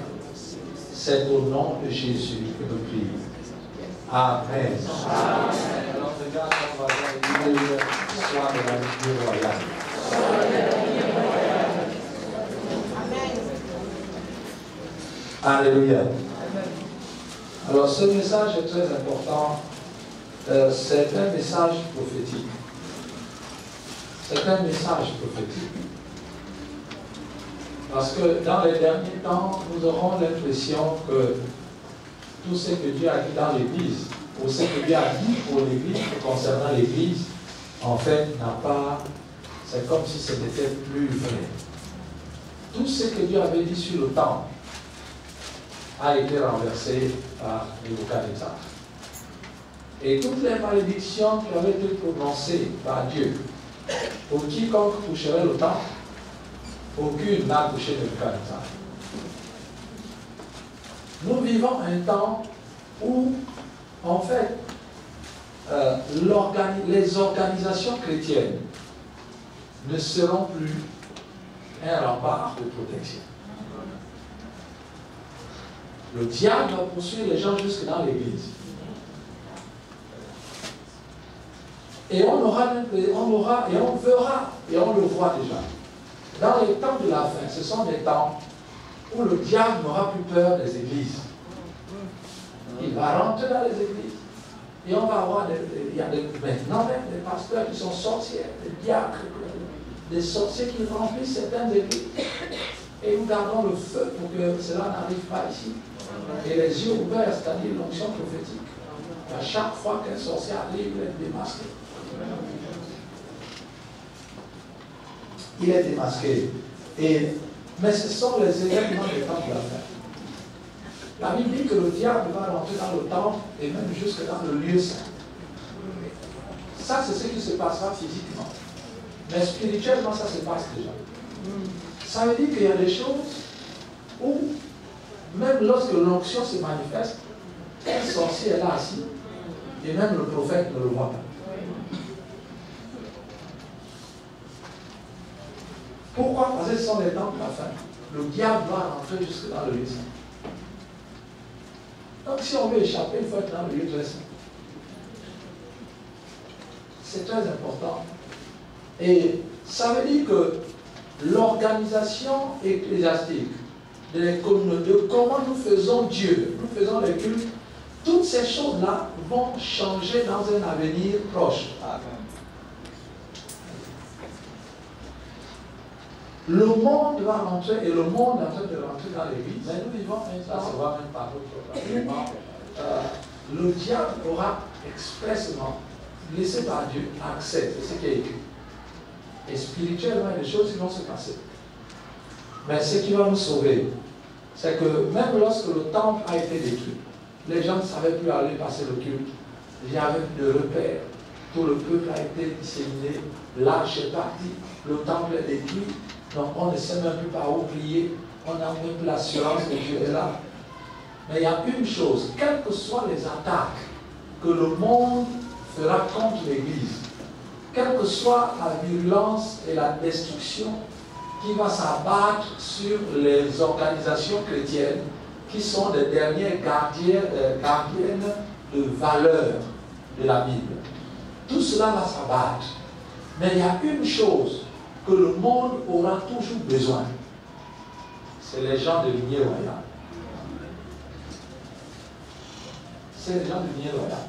C'est au nom de Jésus que nous prions. Amen. Amen. Alors regarde ton voisin et dis-le, sois de la lignée royale. Alléluia. Alors ce message est très important. C'est un message prophétique. C'est un message prophétique. Parce que dans les derniers temps, nous aurons l'impression que tout ce que Dieu a dit dans l'Église, ou ce que Dieu a dit pour l'Église, concernant l'Église, en fait, n'a pas... C'est comme si ce n'était plus vrai. Tout ce que Dieu avait dit sur le temple a été renversé par Nebuchadnezzar. Et toutes les malédictions qui avaient été prononcées par Dieu pour quiconque toucherait le temple, aucune n'a touché Nebuchadnezzar. Nous vivons un temps où, en fait, les organisations chrétiennes ne seront plus un rempart de protection. Le diable va poursuivre les gens jusque dans l'église. Et on verra, et on le voit déjà. Dans les temps de la fin, ce sont des temps où le diable n'aura plus peur des églises. Il va rentrer dans les églises. Et on va avoir maintenant même des pasteurs qui sont sorciers, des diacres, des sorciers qui remplissent certaines églises. Et nous gardons le feu pour que cela n'arrive pas ici. Et les yeux ouverts, c'est-à-dire l'onction prophétique. À chaque fois qu'un sorcier arrive, il est démasqué. Il est démasqué. Mais ce sont les événements des temps de la fin. La Bible dit que le diable va rentrer dans le temple et même jusque dans le lieu saint. Ça, c'est ce qui se passera physiquement. Mais spirituellement, ça se passe déjà. Ça veut dire qu'il y a des choses où, même lorsque l'onction se manifeste, un sorcier est là assis, et même le prophète ne le voit pas. Pourquoi? Parce que ce sont les temps de la fin. Le diable doit rentrer jusque dans le lieu saint. Donc si on veut échapper, il faut être dans le lieu très saint. C'est très important. Et ça veut dire que l'organisation ecclésiastique de comment nous faisons Dieu, nous faisons les cultes, toutes ces choses-là vont changer dans un avenir proche. Le monde va rentrer, et le monde est en train de rentrer dans l'église. Mais nous vivons un temps, ça va même par d'autres. Le diable aura expressément laissé par Dieu accès, c'est ce qui est écrit. Et spirituellement, il y a des choses qui vont se passer. Mais ce qui va nous sauver, c'est que même lorsque le temple a été détruit, les gens ne savaient plus aller passer le culte. Il y avait de repères. Tout le peuple a été disséminé. L'arche est partie. Le temple est détruit. Donc on ne sait même plus par où prier. On n'a même plus l'assurance que Dieu est là. Mais il y a une chose. Quelles que soient les attaques que le monde fera contre l'Église, quelle que soit la virulence et la destruction qui va s'abattre sur les organisations chrétiennes qui sont les dernières gardiennes de valeurs de la Bible. Tout cela va s'abattre. Mais il y a une chose que le monde aura toujours besoin. C'est les gens de lignée royale. C'est les gens de lignée royale.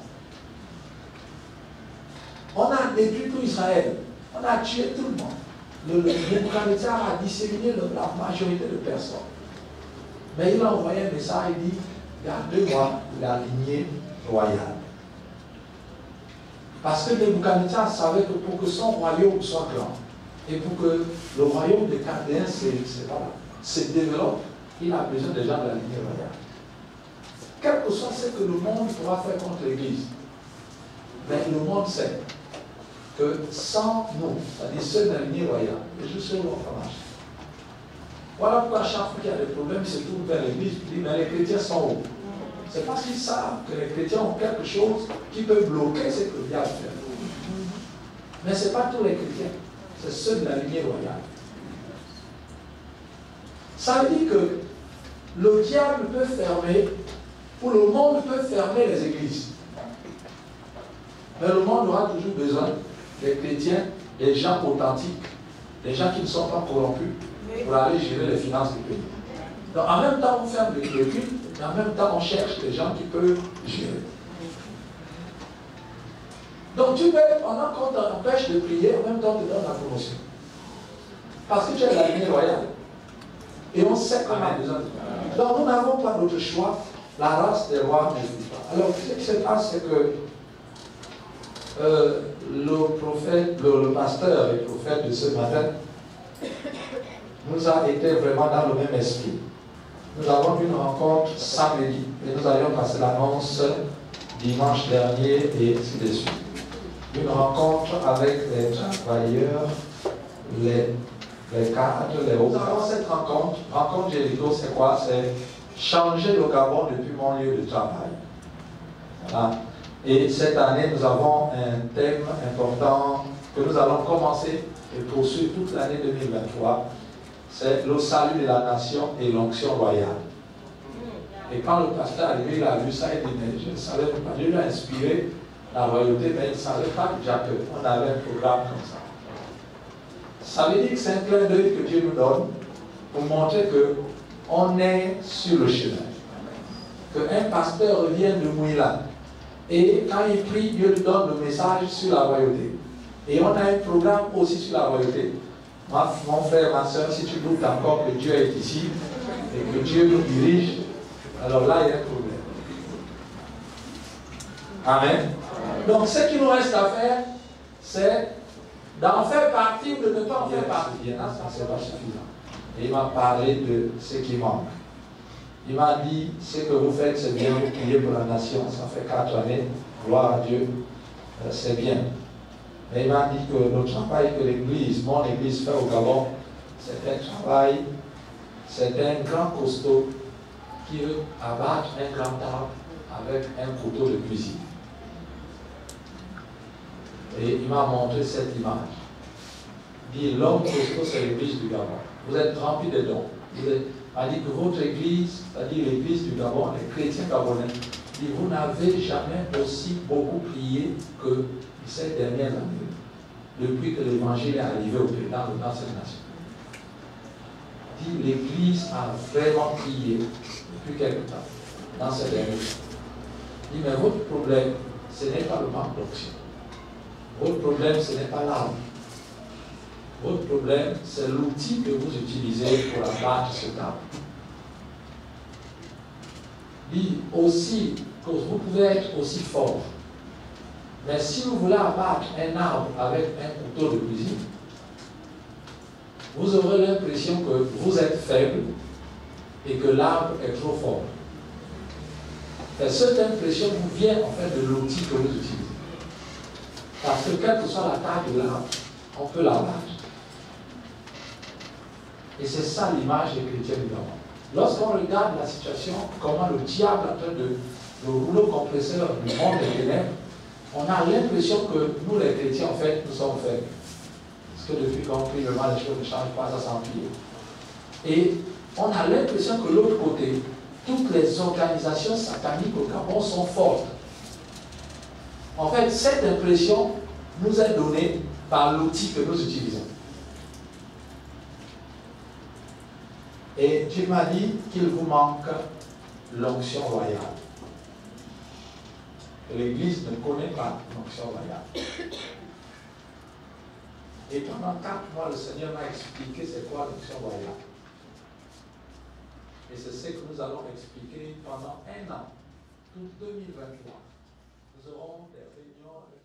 On a détruit tout Israël. On a tué tout le monde. Le Nebuchadnezzar a disséminé la majorité de personnes. Mais il a envoyé un message, il dit, gardez-moi la lignée royale. Parce que Nebuchadnezzar savait que pour que son royaume soit grand, et pour que le royaume des Chaldéens se développe, il a besoin des gens de la lignée royale. Quel que soit ce que le monde pourra faire contre l'Église, mais le monde sait que sans nous, c'est-à-dire ceux de la lignée royale, les gens seuls vont pas marcher. Voilà pourquoi chaque fois qu'il y a des problèmes, ils se tournent vers l'Église et disent, mais les chrétiens sont où? C'est parce qu'ils savent que les chrétiens ont quelque chose qui peut bloquer ce que le diable fait. Mais ce n'est pas tous les chrétiens, c'est ceux de la lignée royale. Ça veut dire que le diable peut fermer, ou le monde peut fermer les églises. Mais le monde aura toujours besoin des chrétiens, des gens authentiques, des gens qui ne sont pas corrompus, pour aller gérer les finances du pays. Donc en même temps, on ferme le culte, mais en même temps, on cherche des gens qui peuvent gérer. Donc tu peux, pendant qu'on t'empêche de prier, en même temps, on te donne la promotion. Parce que tu es la lignée royale. Et on sait qu'on a besoin de toi. Donc nous n'avons pas d'autre choix. La race des rois ne suit pas. Alors ce qui se passe, c'est que le prophète, le pasteur et le prophète de ce matin nous a été vraiment dans le même esprit. Nous avons eu une rencontre samedi et nous allions passer l'annonce dimanche dernier et ainsi de suite. Une rencontre avec les travailleurs, les cadres, les hauts. Nous avons cette rencontre Jéricho, c'est quoi? C'est changer le Gabon depuis mon lieu de travail. Voilà. Et cette année, nous avons un thème important que nous allons commencer et poursuivre toute l'année 2023. C'est le salut de la nation et l'onction royale. Et quand le pasteur est arrivé, il a lu ça et dit, mais je ne savais pas, Dieu lui a inspiré la royauté, mais il ne savait pas déjà qu'on avait un programme comme ça. Ça veut dire que c'est un clin d'œil que Dieu nous donne pour montrer qu'on est sur le chemin. Qu'un pasteur revient de Mouila et quand il prie, Dieu lui donne le message sur la royauté. Et on a un programme aussi sur la royauté. Mon frère, ma soeur, si tu doutes encore que Dieu est ici et que Dieu nous dirige, alors là, il y a un problème. Amen. Donc, ce qui nous reste à faire, c'est d'en faire partie ou de ne pas en faire partie. Bien, ça, c'est pas suffisant. Et il m'a parlé de ce qui manque. Il m'a dit, ce que vous faites, c'est bien, vous priez pour la nation. Ça fait 4 années, gloire à Dieu, c'est bien. Mais il m'a dit que le travail que l'église, mon église fait au Gabon, c'est un travail, c'est un grand costaud qui veut abattre un grand arbre avec un couteau de cuisine. Et il m'a montré cette image. Il dit, l'homme costaud, c'est l'église du Gabon. Vous êtes remplis de dons. Il a dit que votre église, c'est-à-dire l'église du Gabon, les chrétiens gabonais, dit, vous n'avez jamais aussi beaucoup prié que ces dernières années, depuis que l'évangile est arrivé au pays, dans cette nation. Il dit, l'église a vraiment prié depuis quelque temps, dans ces derniers temps. Il dit, mais votre problème, ce n'est pas le manque d'onction. Votre problème, ce n'est pas l'arme. Votre problème, c'est l'outil que vous utilisez pour abattre cet arbre. Il dit aussi que vous pouvez être aussi fort. Mais si vous voulez abattre un arbre avec un couteau de cuisine, vous aurez l'impression que vous êtes faible et que l'arbre est trop fort. Et cette impression vous vient en fait de l'outil que vous utilisez. Parce que quelle que soit la taille de l'arbre, on peut l'abattre. Et c'est ça l'image des chrétiens du Gabon. Lorsqu'on regarde la situation, comment le diable est en train de, le rouleau compresseur du monde des ténèbres, on a l'impression que nous les chrétiens, en fait, nous sommes faibles. Parce que depuis qu'on prie le mal, les choses ne changent pas, ça s'empire. Et on a l'impression que de l'autre côté, toutes les organisations sataniques au Gabon sont fortes. En fait, cette impression nous est donnée par l'outil que nous utilisons. Et tu m'as dit qu'il vous manque l'onction royale. L'Église ne connaît pas l'onction royale. Et pendant 4 mois, le Seigneur m'a expliqué c'est quoi l'onction royale. Et c'est ce que nous allons expliquer pendant 1 an, tout 2023. Nous aurons des réunions avec